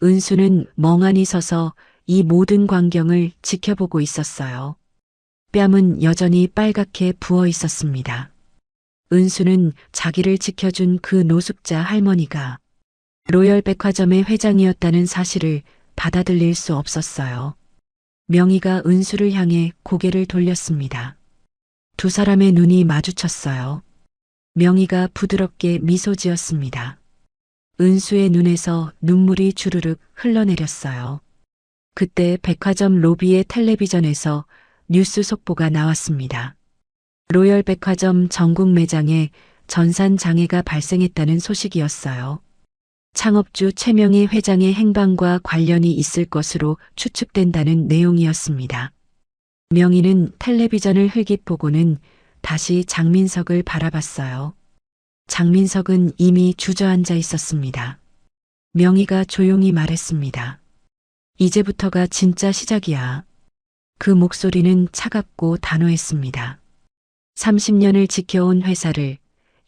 은수는 멍하니 서서 이 모든 광경을 지켜보고 있었어요. 뺨은 여전히 빨갛게 부어 있었습니다. 은수는 자기를 지켜준 그 노숙자 할머니가 로열 백화점의 회장이었다는 사실을 받아들일 수 없었어요. 명희가 은수를 향해 고개를 돌렸습니다. 두 사람의 눈이 마주쳤어요. 명희가 부드럽게 미소 지었습니다. 은수의 눈에서 눈물이 주르륵 흘러내렸어요. 그때 백화점 로비의 텔레비전에서 뉴스 속보가 나왔습니다. 로열 백화점 전국 매장에 전산 장애가 발생했다는 소식이었어요. 창업주 최명희 회장의 행방과 관련이 있을 것으로 추측된다는 내용이었습니다. 명희는 텔레비전을 흘깃보고는 다시 장민석을 바라봤어요. 장민석은 이미 주저앉아 있었습니다. 명희가 조용히 말했습니다. 이제부터가 진짜 시작이야. 그 목소리는 차갑고 단호했습니다. 30년을 지켜온 회사를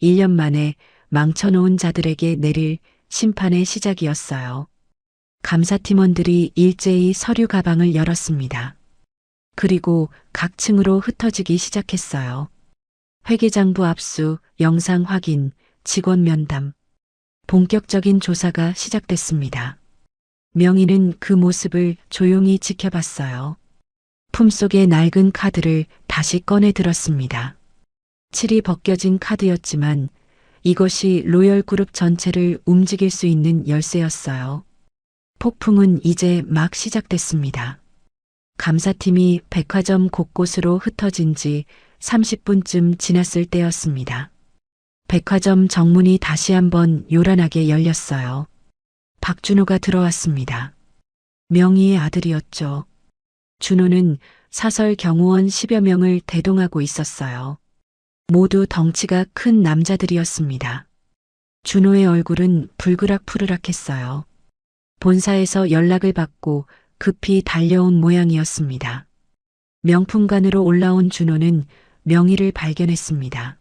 1년 만에 망쳐놓은 자들에게 내릴 심판의 시작이었어요. 감사팀원들이 일제히 서류 가방을 열었습니다. 그리고 각 층으로 흩어지기 시작했어요. 회계장부 압수, 영상 확인, 직원 면담. 본격적인 조사가 시작됐습니다. 명희는 그 모습을 조용히 지켜봤어요. 품속의 낡은 카드를 다시 꺼내 들었습니다. 칠이 벗겨진 카드였지만 이것이 로열그룹 전체를 움직일 수 있는 열쇠였어요. 폭풍은 이제 막 시작됐습니다. 감사팀이 백화점 곳곳으로 흩어진 지 30분쯤 지났을 때였습니다. 백화점 정문이 다시 한번 요란하게 열렸어요. 박준호가 들어왔습니다. 명희의 아들이었죠. 준호는 사설 경호원 10여 명을 대동하고 있었어요. 모두 덩치가 큰 남자들이었습니다. 준호의 얼굴은 불그락푸르락했어요. 본사에서 연락을 받고 급히 달려온 모양이었습니다. 명품관으로 올라온 준호는 명희를 발견했습니다.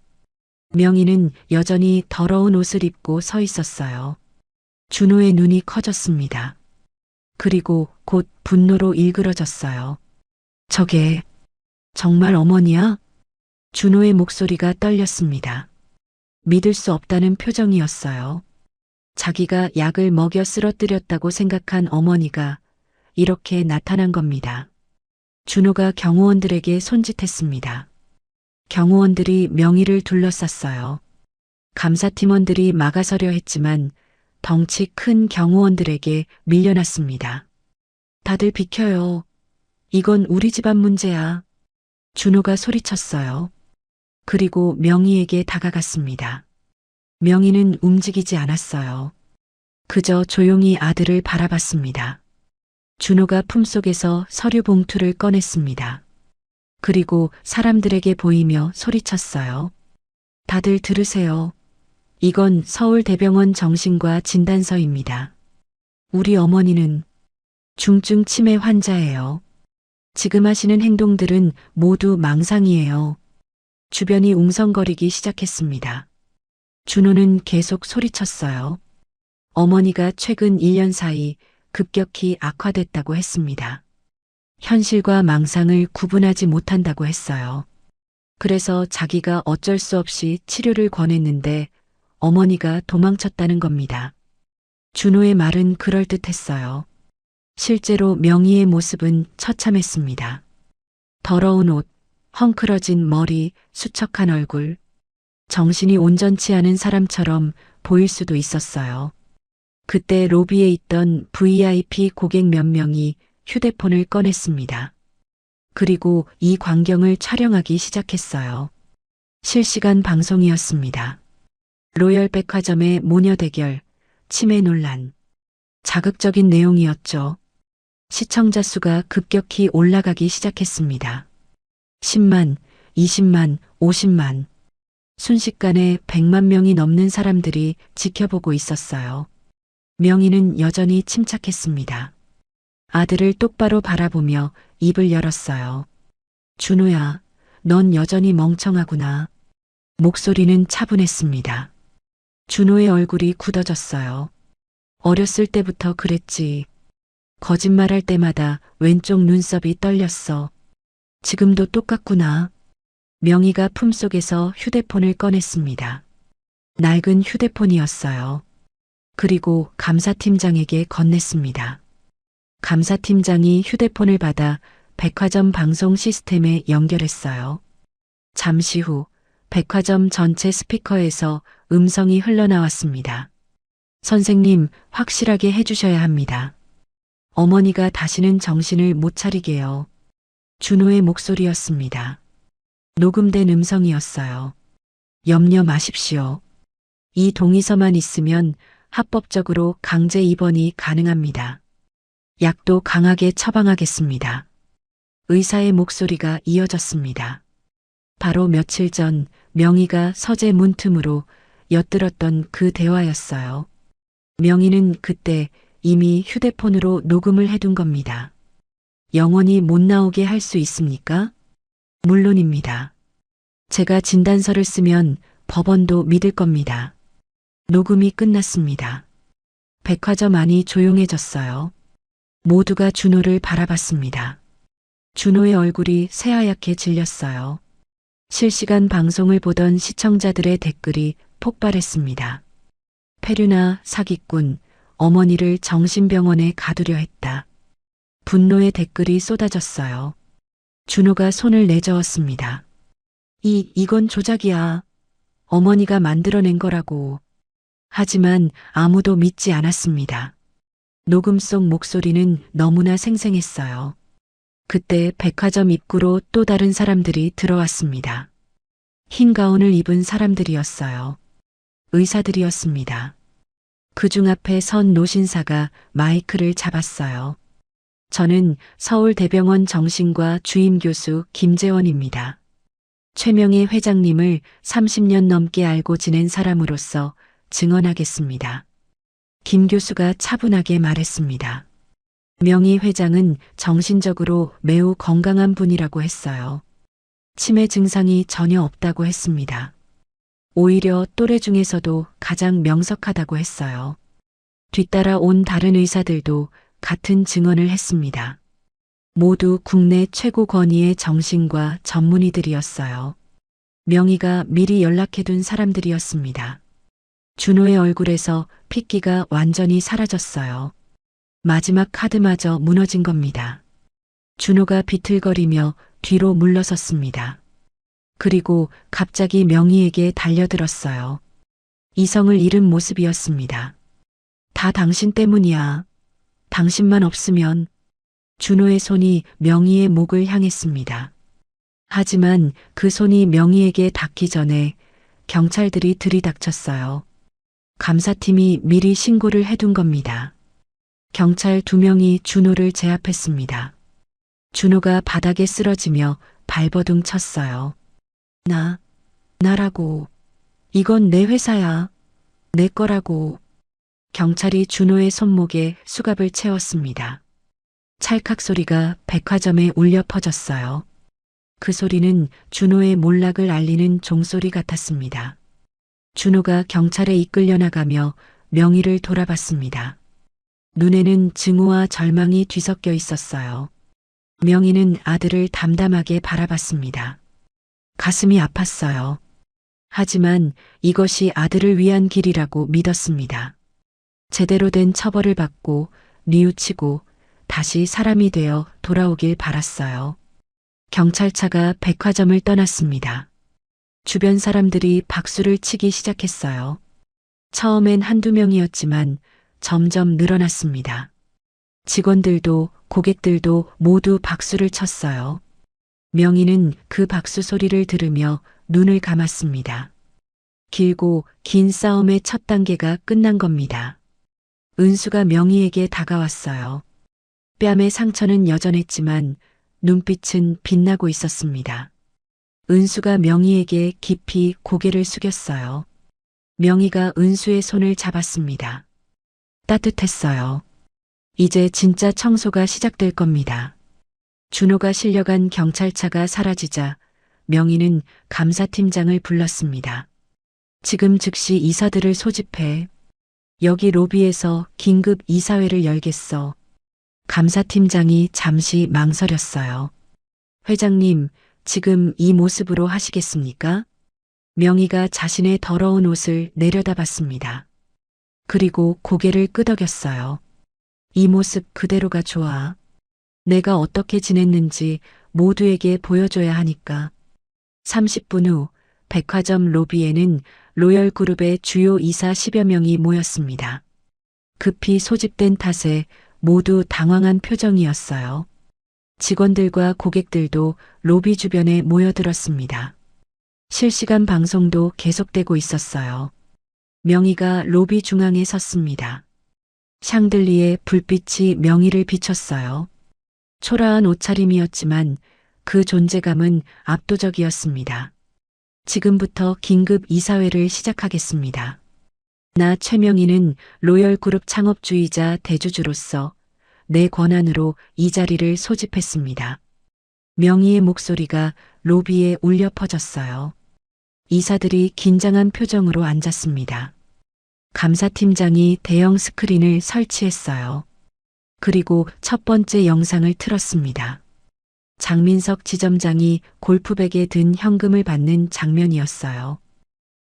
명희는 여전히 더러운 옷을 입고 서 있었어요. 준호의 눈이 커졌습니다. 그리고 곧 분노로 일그러졌어요. 저게 정말 어머니야? 준호의 목소리가 떨렸습니다. 믿을 수 없다는 표정이었어요. 자기가 약을 먹여 쓰러뜨렸다고 생각한 어머니가 이렇게 나타난 겁니다. 준호가 경호원들에게 손짓했습니다. 경호원들이 명희를 둘러쌌어요. 감사팀원들이 막아서려 했지만 덩치 큰 경호원들에게 밀려났습니다. 다들 비켜요. 이건 우리 집안 문제야. 준호가 소리쳤어요. 그리고 명희에게 다가갔습니다. 명희는 움직이지 않았어요. 그저 조용히 아들을 바라봤습니다. 준호가 품속에서 서류 봉투를 꺼냈습니다. 그리고 사람들에게 보이며 소리쳤어요. 다들 들으세요. 이건 서울대병원 정신과 진단서입니다. 우리 어머니는 중증 치매 환자예요. 지금 하시는 행동들은 모두 망상이에요. 주변이 웅성거리기 시작했습니다. 준호는 계속 소리쳤어요. 어머니가 최근 1년 사이 급격히 악화됐다고 했습니다. 현실과 망상을 구분하지 못한다고 했어요. 그래서 자기가 어쩔 수 없이 치료를 권했는데 어머니가 도망쳤다는 겁니다. 준호의 말은 그럴듯했어요. 실제로 명희의 모습은 처참했습니다. 더러운 옷, 헝클어진 머리, 수척한 얼굴, 정신이 온전치 않은 사람처럼 보일 수도 있었어요. 그때 로비에 있던 VIP 고객 몇 명이 휴대폰을 꺼냈습니다. 그리고 이 광경을 촬영하기 시작했어요. 실시간 방송이었습니다. 로열 백화점의 모녀 대결, 치매 논란. 자극적인 내용이었죠. 시청자 수가 급격히 올라가기 시작했습니다. 10만, 20만, 50만. 순식간에 100만 명이 넘는 사람들이 지켜보고 있었어요. 명희는 여전히 침착했습니다. 아들을 똑바로 바라보며 입을 열었어요. 준호야, 넌 여전히 멍청하구나. 목소리는 차분했습니다. 준호의 얼굴이 굳어졌어요. 어렸을 때부터 그랬지. 거짓말할 때마다 왼쪽 눈썹이 떨렸어. 지금도 똑같구나. 명희가 품속에서 휴대폰을 꺼냈습니다. 낡은 휴대폰이었어요. 그리고 감사팀장에게 건넸습니다. 감사팀장이 휴대폰을 받아 백화점 방송 시스템에 연결했어요. 잠시 후 백화점 전체 스피커에서 음성이 흘러나왔습니다. 선생님, 확실하게 해주셔야 합니다. 어머니가 다시는 정신을 못 차리게요. 준호의 목소리였습니다. 녹음된 음성이었어요. 염려 마십시오. 이 동의서만 있으면 합법적으로 강제 입원이 가능합니다. 약도 강하게 처방하겠습니다. 의사의 목소리가 이어졌습니다. 바로 며칠 전 명희가 서재 문틈으로 엿들었던 그 대화였어요. 명희는 그때 이미 휴대폰으로 녹음을 해둔 겁니다. 영원히 못 나오게 할 수 있습니까? 물론입니다. 제가 진단서를 쓰면 법원도 믿을 겁니다. 녹음이 끝났습니다. 백화점 안이 조용해졌어요. 모두가 준호를 바라봤습니다. 준호의 얼굴이 새하얗게 질렸어요. 실시간 방송을 보던 시청자들의 댓글이 폭발했습니다. 폐류나 사기꾼, 어머니를 정신병원에 가두려 했다. 분노의 댓글이 쏟아졌어요. 준호가 손을 내저었습니다. 이건 조작이야. 어머니가 만들어낸 거라고. 하지만 아무도 믿지 않았습니다. 녹음 속 목소리는 너무나 생생했어요. 그때 백화점 입구로 또 다른 사람들이 들어왔습니다. 흰 가운을 입은 사람들이었어요. 의사들이었습니다. 그중 앞에 선 노신사가 마이크를 잡았어요. 저는 서울대병원 정신과 주임 교수 김재원입니다. 최명희 회장님을 30년 넘게 알고 지낸 사람으로서 증언하겠습니다. 김 교수가 차분하게 말했습니다. 명희 회장은 정신적으로 매우 건강한 분이라고 했어요. 치매 증상이 전혀 없다고 했습니다. 오히려 또래 중에서도 가장 명석하다고 했어요. 뒤따라 온 다른 의사들도 같은 증언을 했습니다. 모두 국내 최고 권위의 정신과 전문의들이었어요. 명희가 미리 연락해둔 사람들이었습니다. 준호의 얼굴에서 핏기가 완전히 사라졌어요. 마지막 카드마저 무너진 겁니다. 준호가 비틀거리며 뒤로 물러섰습니다. 그리고 갑자기 명희에게 달려들었어요. 이성을 잃은 모습이었습니다. 다 당신 때문이야. 당신만 없으면. 준호의 손이 명희의 목을 향했습니다. 하지만 그 손이 명희에게 닿기 전에 경찰들이 들이닥쳤어요. 감사팀이 미리 신고를 해둔 겁니다. 경찰 2명이 준호를 제압했습니다. 준호가 바닥에 쓰러지며 발버둥 쳤어요. 나라고. 이건 내 회사야. 내 거라고. 경찰이 준호의 손목에 수갑을 채웠습니다. 찰칵 소리가 백화점에 울려 퍼졌어요. 그 소리는 준호의 몰락을 알리는 종소리 같았습니다. 준호가 경찰에 이끌려 나가며 명희를 돌아봤습니다. 눈에는 증오와 절망이 뒤섞여 있었어요. 명희는 아들을 담담하게 바라봤습니다. 가슴이 아팠어요. 하지만 이것이 아들을 위한 길이라고 믿었습니다. 제대로 된 처벌을 받고 뉘우치고 다시 사람이 되어 돌아오길 바랐어요. 경찰차가 백화점을 떠났습니다. 주변 사람들이 박수를 치기 시작했어요. 처음엔 한두 명이었지만 점점 늘어났습니다. 직원들도 고객들도 모두 박수를 쳤어요. 명희는 그 박수 소리를 들으며 눈을 감았습니다. 길고 긴 싸움의 첫 단계가 끝난 겁니다. 은수가 명희에게 다가왔어요. 뺨의 상처는 여전했지만 눈빛은 빛나고 있었습니다. 은수가 명희에게 깊이 고개를 숙였어요. 명희가 은수의 손을 잡았습니다. 따뜻했어요. 이제 진짜 청소가 시작될 겁니다. 준호가 실려간 경찰차가 사라지자 명희는 감사팀장을 불렀습니다. 지금 즉시 이사들을 소집해. 여기 로비에서 긴급 이사회를 열겠어. 감사팀장이 잠시 망설였어요. 회장님, 지금 이 모습으로 하시겠습니까? 명희가 자신의 더러운 옷을 내려다봤습니다. 그리고 고개를 끄덕였어요. 이 모습 그대로가 좋아. 내가 어떻게 지냈는지 모두에게 보여줘야 하니까. 30분 후 백화점 로비에는 로열그룹의 주요 이사 10여 명이 모였습니다. 급히 소집된 탓에 모두 당황한 표정이었어요. 직원들과 고객들도 로비 주변에 모여들었습니다. 실시간 방송도 계속되고 있었어요. 명희가 로비 중앙에 섰습니다. 샹들리에 불빛이 명희를 비췄어요. 초라한 옷차림이었지만 그 존재감은 압도적이었습니다. 지금부터 긴급 이사회를 시작하겠습니다. 나 최명희는 로열그룹 창업주의자 대주주로서 내 권한으로 이 자리를 소집했습니다. 명희의 목소리가 로비에 울려 퍼졌어요. 이사들이 긴장한 표정으로 앉았습니다. 감사팀장이 대형 스크린을 설치했어요. 그리고 첫 번째 영상을 틀었습니다. 장민석 지점장이 골프백에 든 현금을 받는 장면이었어요.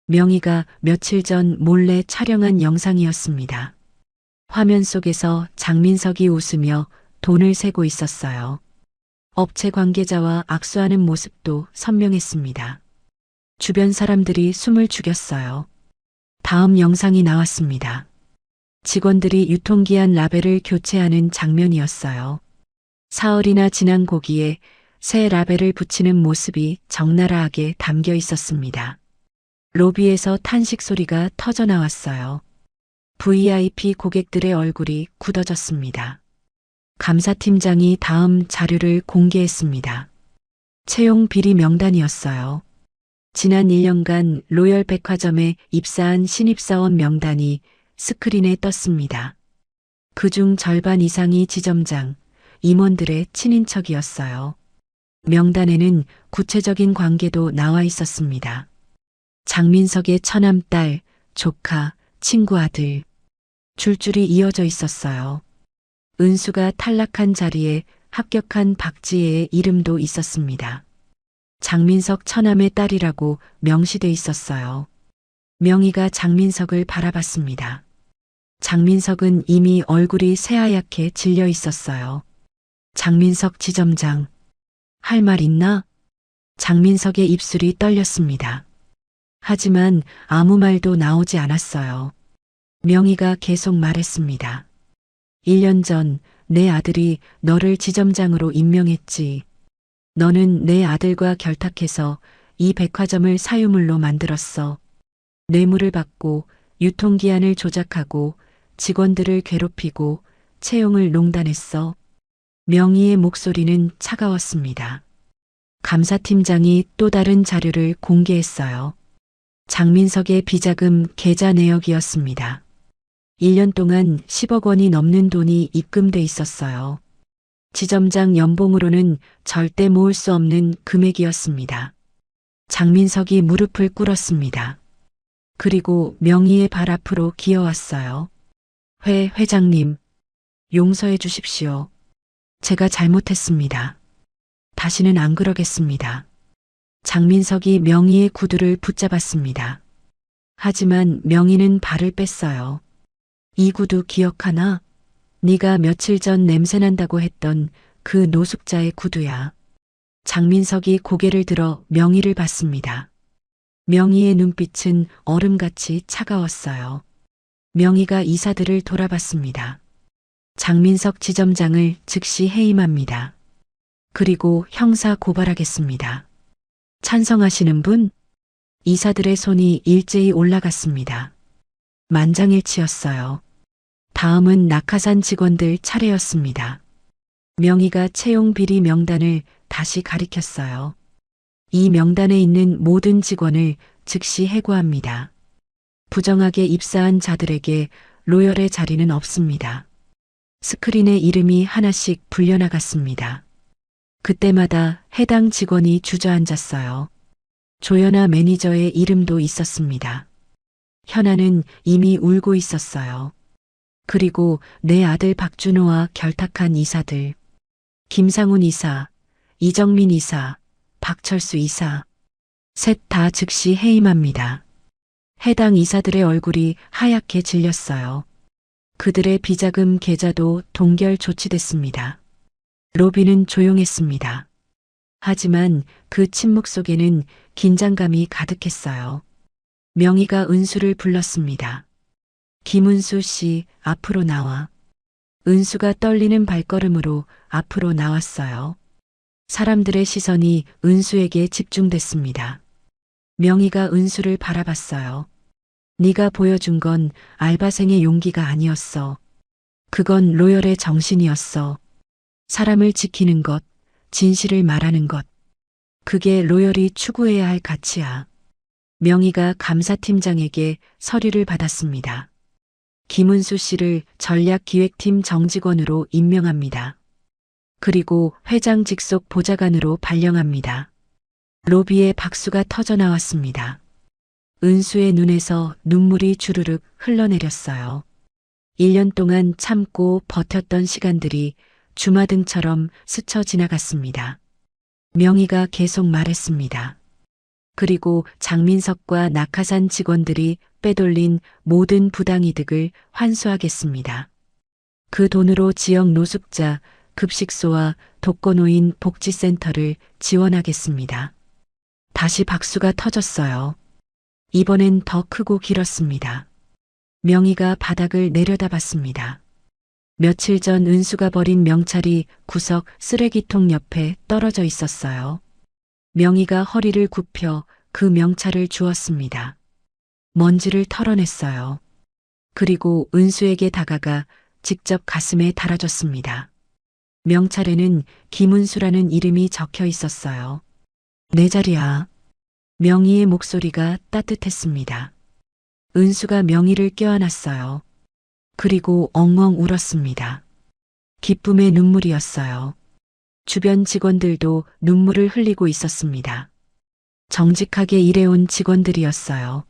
명희가 며칠 전 몰래 촬영한 영상이었습니다. 화면 속에서 장민석이 웃으며 돈을 세고 있었어요. 업체 관계자와 악수하는 모습도 선명했습니다. 주변 사람들이 숨을 죽였어요. 다음 영상이 나왔습니다. 직원들이 유통기한 라벨을 교체하는 장면이었어요. 사흘이나 지난 고기에 새 라벨을 붙이는 모습이 적나라하게 담겨 있었습니다. 로비에서 탄식 소리가 터져 나왔어요. VIP 고객들의 얼굴이 굳어졌습니다. 감사팀장이 다음 자료를 공개했습니다. 채용 비리 명단이었어요. 지난 1년간 로열 백화점에 입사한 신입사원 명단이 스크린에 떴습니다. 그중 절반 이상이 지점장, 임원들의 친인척이었어요. 명단에는 구체적인 관계도 나와 있었습니다. 장민석의 처남딸, 조카, 친구 아들. 줄줄이 이어져 있었어요. 은수가 탈락한 자리에 합격한 박지혜의 이름도 있었습니다. 장민석 처남의 딸이라고 명시돼 있었어요. 명희가 장민석을 바라봤습니다. 장민석은 이미 얼굴이 새하얗게 질려 있었어요. 장민석 지점장, 할 말 있나? 장민석의 입술이 떨렸습니다. 하지만 아무 말도 나오지 않았어요. 명희가 계속 말했습니다. 1년 전 내 아들이 너를 지점장으로 임명했지. 너는 내 아들과 결탁해서 이 백화점을 사유물로 만들었어. 뇌물을 받고 유통기한을 조작하고 직원들을 괴롭히고 채용을 농단했어. 명희의 목소리는 차가웠습니다. 감사팀장이 또 다른 자료를 공개했어요. 장민석의 비자금 계좌 내역이었습니다. 1년 동안 10억 원이 넘는 돈이 입금돼 있었어요. 지점장 연봉으로는 절대 모을 수 없는 금액이었습니다. 장민석이 무릎을 꿇었습니다. 그리고 명희의 발 앞으로 기어왔어요. 회장님, 용서해 주십시오. 제가 잘못했습니다. 다시는 안 그러겠습니다. 장민석이 명희의 구두를 붙잡았습니다. 하지만 명희는 발을 뺐어요. 이 구두 기억하나? 네가 며칠 전 냄새난다고 했던 그 노숙자의 구두야. 장민석이 고개를 들어 명희를 봤습니다. 명희의 눈빛은 얼음같이 차가웠어요. 명희가 이사들을 돌아봤습니다. 장민석 지점장을 즉시 해임합니다. 그리고 형사 고발하겠습니다. 찬성하시는 분? 이사들의 손이 일제히 올라갔습니다. 만장일치였어요. 다음은 낙하산 직원들 차례였습니다. 명희가 채용 비리 명단을 다시 가리켰어요. 이 명단에 있는 모든 직원을 즉시 해고합니다. 부정하게 입사한 자들에게 로열의 자리는 없습니다. 스크린에 이름이 하나씩 불려나갔습니다. 그때마다 해당 직원이 주저앉았어요. 조연아 매니저의 이름도 있었습니다. 현아는 이미 울고 있었어요. 그리고 내 아들 박준호와 결탁한 이사들. 김상훈 이사, 이정민 이사, 박철수 이사. 셋 다 즉시 해임합니다. 해당 이사들의 얼굴이 하얗게 질렸어요. 그들의 비자금 계좌도 동결 조치됐습니다. 로비는 조용했습니다. 하지만 그 침묵 속에는 긴장감이 가득했어요. 명희가 은수를 불렀습니다. 김은수 씨, 앞으로 나와. 은수가 떨리는 발걸음으로 앞으로 나왔어요. 사람들의 시선이 은수에게 집중됐습니다. 명희가 은수를 바라봤어요. 네가 보여준 건 알바생의 용기가 아니었어. 그건 로열의 정신이었어. 사람을 지키는 것, 진실을 말하는 것. 그게 로열이 추구해야 할 가치야. 명희가 감사팀장에게 서류를 받았습니다. 김은수 씨를 전략기획팀 정직원으로 임명합니다. 그리고 회장 직속 보좌관으로 발령합니다. 로비에 박수가 터져 나왔습니다. 은수의 눈에서 눈물이 주르륵 흘러내렸어요. 1년 동안 참고 버텼던 시간들이 주마등처럼 스쳐 지나갔습니다. 명희가 계속 말했습니다. 그리고 장민석과 낙하산 직원들이 빼돌린 모든 부당이득을 환수하겠습니다. 그 돈으로 지역 노숙자, 급식소와 독거노인 복지센터를 지원하겠습니다. 다시 박수가 터졌어요. 이번엔 더 크고 길었습니다. 명희가 바닥을 내려다봤습니다. 며칠 전 은수가 버린 명찰이 구석 쓰레기통 옆에 떨어져 있었어요. 명희가 허리를 굽혀 그 명찰을 주었습니다. 먼지를 털어냈어요. 그리고 은수에게 다가가 직접 가슴에 달아줬습니다. 명찰에는 김은수라는 이름이 적혀 있었어요. 내 자리야. 명희의 목소리가 따뜻했습니다. 은수가 명희를 껴안았어요. 그리고 엉엉 울었습니다. 기쁨의 눈물이었어요. 주변 직원들도 눈물을 흘리고 있었습니다. 정직하게 일해온 직원들이었어요.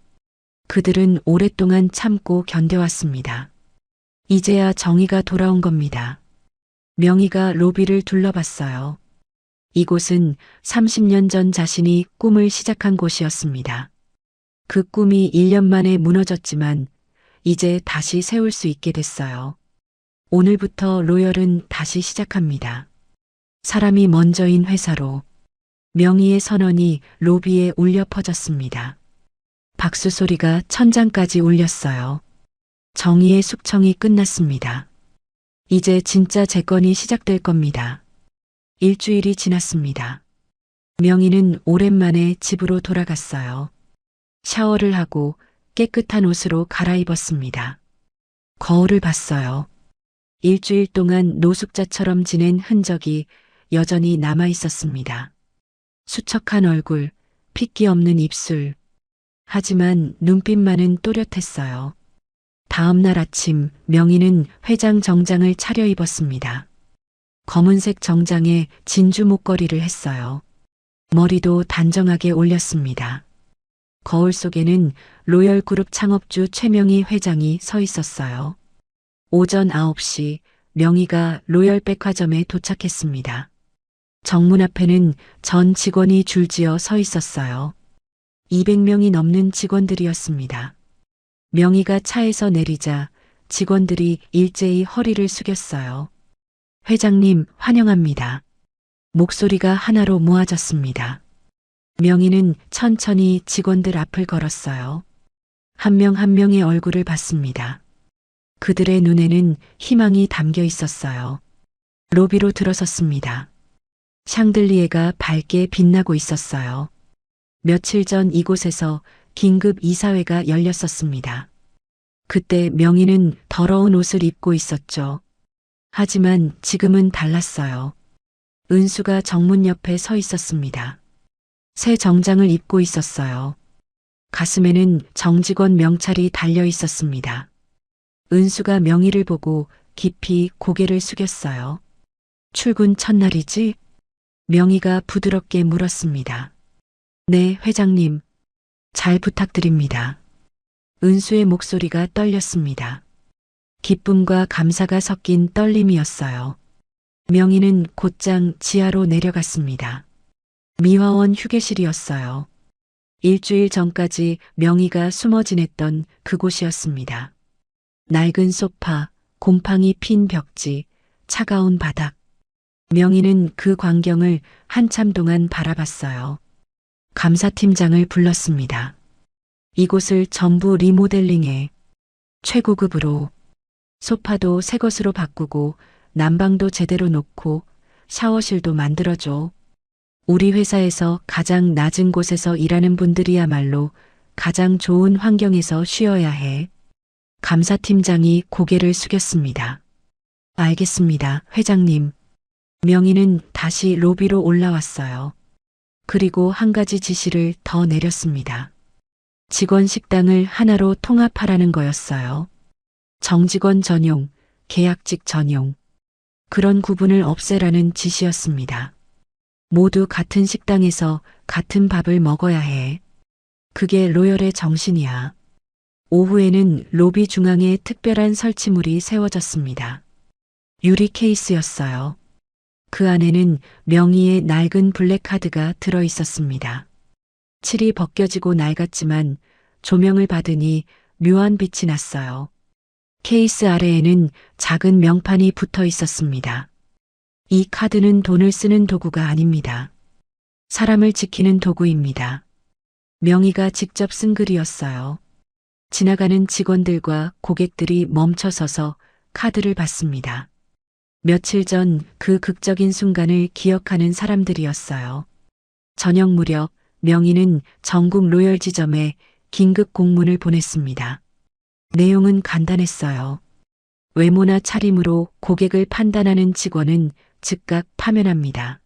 그들은 오랫동안 참고 견뎌왔습니다. 이제야 정의가 돌아온 겁니다. 명희가 로비를 둘러봤어요. 이곳은 30년 전 자신이 꿈을 시작한 곳이었습니다. 그 꿈이 1년 만에 무너졌지만 이제 다시 세울 수 있게 됐어요. 오늘부터 로열은 다시 시작합니다. 사람이 먼저인 회사로. 명희의 선언이 로비에 울려 퍼졌습니다. 박수 소리가 천장까지 울렸어요. 정의의 숙청이 끝났습니다. 이제 진짜 재건이 시작될 겁니다. 일주일이 지났습니다. 명희는 오랜만에 집으로 돌아갔어요. 샤워를 하고 깨끗한 옷으로 갈아입었습니다. 거울을 봤어요. 일주일 동안 노숙자처럼 지낸 흔적이 여전히 남아 있었습니다. 수척한 얼굴, 핏기 없는 입술. 하지만 눈빛만은 또렷했어요. 다음 날 아침 명희는 회장 정장을 차려입었습니다. 검은색 정장에 진주 목걸이를 했어요. 머리도 단정하게 올렸습니다. 거울 속에는 로열그룹 창업주 최명희 회장이 서 있었어요. 오전 9시 명희가 로열백화점에 도착했습니다. 정문 앞에는 전 직원이 줄지어 서 있었어요. 200명이 넘는 직원들이었습니다. 명희가 차에서 내리자 직원들이 일제히 허리를 숙였어요. 회장님, 환영합니다. 목소리가 하나로 모아졌습니다. 명희는 천천히 직원들 앞을 걸었어요. 한 명 한 명의 얼굴을 봤습니다. 그들의 눈에는 희망이 담겨 있었어요. 로비로 들어섰습니다. 샹들리에가 밝게 빛나고 있었어요. 며칠 전 이곳에서 긴급 이사회가 열렸었습니다. 그때 명희는 더러운 옷을 입고 있었죠. 하지만 지금은 달랐어요. 은수가 정문 옆에 서 있었습니다. 새 정장을 입고 있었어요. 가슴에는 정직원 명찰이 달려 있었습니다. 은수가 명희를 보고 깊이 고개를 숙였어요. 출근 첫날이지? 명희가 부드럽게 물었습니다. 네, 회장님. 잘 부탁드립니다. 은수의 목소리가 떨렸습니다. 기쁨과 감사가 섞인 떨림이었어요. 명희는 곧장 지하로 내려갔습니다. 미화원 휴게실이었어요. 일주일 전까지 명희가 숨어 지냈던 그곳이었습니다. 낡은 소파, 곰팡이 핀 벽지, 차가운 바닥. 명희는 그 광경을 한참 동안 바라봤어요. 감사팀장을 불렀습니다. 이곳을 전부 리모델링해 최고급으로 소파도 새 것으로 바꾸고 난방도 제대로 놓고 샤워실도 만들어줘. 우리 회사에서 가장 낮은 곳에서 일하는 분들이야말로 가장 좋은 환경에서 쉬어야 해. 감사팀장이 고개를 숙였습니다. 알겠습니다, 회장님. 명희는 다시 로비로 올라왔어요. 그리고 한 가지 지시를 더 내렸습니다. 직원 식당을 하나로 통합하라는 거였어요. 정직원 전용, 계약직 전용. 그런 구분을 없애라는 지시였습니다. 모두 같은 식당에서 같은 밥을 먹어야 해. 그게 로열의 정신이야. 오후에는 로비 중앙에 특별한 설치물이 세워졌습니다. 유리 케이스였어요. 그 안에는 명희의 낡은 블랙카드가 들어 있었습니다. 칠이 벗겨지고 낡았지만 조명을 받으니 묘한 빛이 났어요. 케이스 아래에는 작은 명판이 붙어 있었습니다. 이 카드는 돈을 쓰는 도구가 아닙니다. 사람을 지키는 도구입니다. 명희가 직접 쓴 글이었어요. 지나가는 직원들과 고객들이 멈춰서서 카드를 봤습니다. 며칠 전 그 극적인 순간을 기억하는 사람들이었어요. 저녁 무렵 명희는 전국 로열 지점에 긴급 공문을 보냈습니다. 내용은 간단했어요. 외모나 차림으로 고객을 판단하는 직원은 즉각 파면합니다.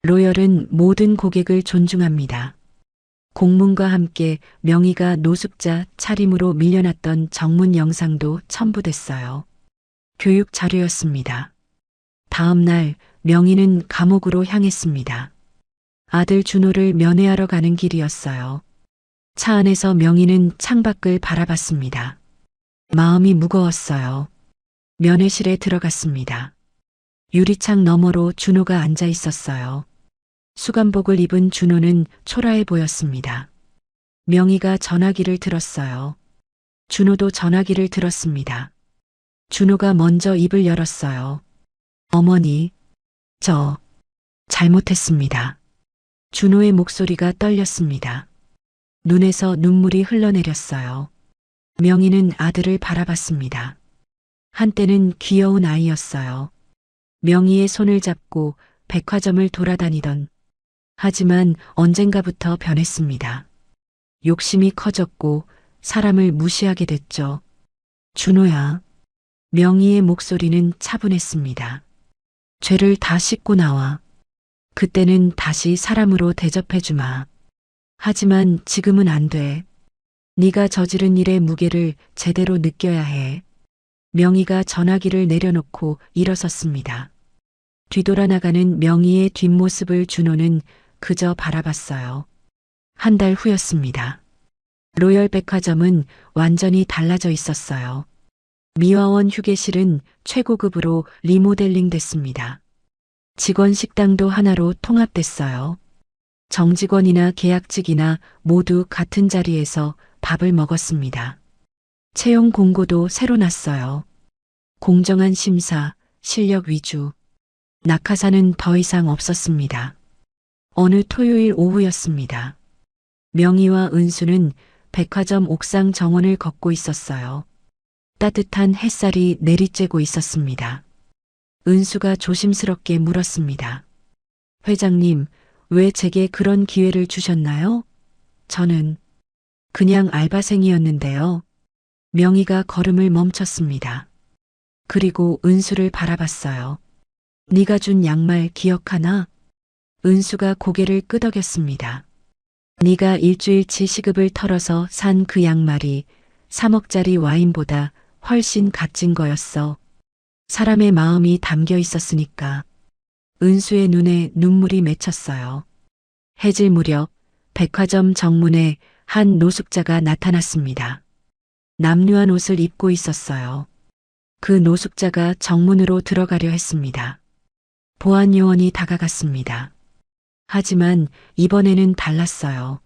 로열은 모든 고객을 존중합니다. 공문과 함께 명희가 노숙자 차림으로 밀려났던 정문 영상도 첨부됐어요. 교육 자료였습니다. 다음 날 명희는 감옥으로 향했습니다. 아들 준호를 면회하러 가는 길이었어요. 차 안에서 명희는 창밖을 바라봤습니다. 마음이 무거웠어요. 면회실에 들어갔습니다. 유리창 너머로 준호가 앉아 있었어요. 수감복을 입은 준호는 초라해 보였습니다. 명희가 전화기를 들었어요. 준호도 전화기를 들었습니다. 준호가 먼저 입을 열었어요. 어머니, 저 잘못했습니다. 준호의 목소리가 떨렸습니다. 눈에서 눈물이 흘러내렸어요. 명희는 아들을 바라봤습니다. 한때는 귀여운 아이였어요. 명희의 손을 잡고 백화점을 돌아다니던. 하지만 언젠가부터 변했습니다. 욕심이 커졌고 사람을 무시하게 됐죠. 준호야. 명희의 목소리는 차분했습니다. 죄를 다 씻고 나와. 그때는 다시 사람으로 대접해주마. 하지만 지금은 안 돼. 네가 저지른 일의 무게를 제대로 느껴야 해. 명희가 전화기를 내려놓고 일어섰습니다. 뒤돌아 나가는 명희의 뒷모습을 준호는 그저 바라봤어요. 한 달 후였습니다. 로열 백화점은 완전히 달라져 있었어요. 미화원 휴게실은 최고급으로 리모델링 됐습니다. 직원 식당도 하나로 통합됐어요. 정직원이나 계약직이나 모두 같은 자리에서 밥을 먹었습니다. 채용 공고도 새로 났어요. 공정한 심사, 실력 위주. 낙하산은 더 이상 없었습니다. 어느 토요일 오후였습니다. 명희와 은수는 백화점 옥상 정원을 걷고 있었어요. 따뜻한 햇살이 내리쬐고 있었습니다. 은수가 조심스럽게 물었습니다. 회장님, 왜 제게 그런 기회를 주셨나요? 저는 그냥 알바생이었는데요. 명희가 걸음을 멈췄습니다. 그리고 은수를 바라봤어요. 네가 준 양말 기억하나? 은수가 고개를 끄덕였습니다. 네가 일주일치 시급을 털어서 산 그 양말이 3억짜리 와인보다 훨씬 값진 거였어. 사람의 마음이 담겨 있었으니까. 은수의 눈에 눈물이 맺혔어요. 해질 무렵 백화점 정문에 한 노숙자가 나타났습니다. 남루한 옷을 입고 있었어요. 그 노숙자가 정문으로 들어가려 했습니다. 보안 요원이 다가갔습니다. 하지만 이번에는 달랐어요.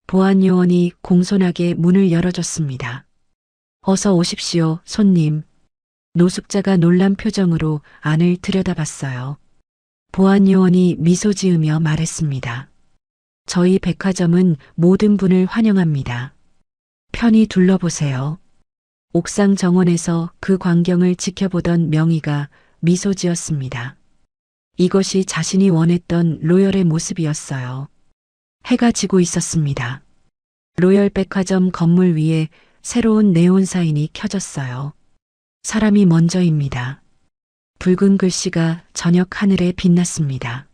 보안 요원이 공손하게 문을 열어줬습니다. 어서 오십시오, 손님. 노숙자가 놀란 표정으로 안을 들여다봤어요. 보안 요원이 미소 지으며 말했습니다. 저희 백화점은 모든 분을 환영합니다. 편히 둘러보세요. 옥상 정원에서 그 광경을 지켜보던 명희가 미소 지었습니다. 이것이 자신이 원했던 로열의 모습이었어요. 해가 지고 있었습니다. 로열 백화점 건물 위에 새로운 네온 사인이 켜졌어요. 사람이 먼저입니다. 붉은 글씨가 저녁 하늘에 빛났습니다.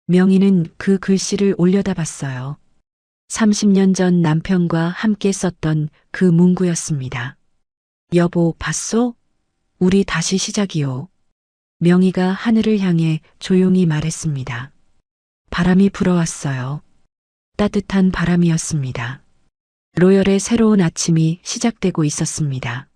명희는 그 글씨를 올려다봤어요. 30년 전 남편과 함께 썼던 그 문구였습니다. 여보, 봤소? 우리 다시 시작이요. 명희가 하늘을 향해 조용히 말했습니다. 바람이 불어왔어요. 따뜻한 바람이었습니다. 로열의 새로운 아침이 시작되고 있었습니다.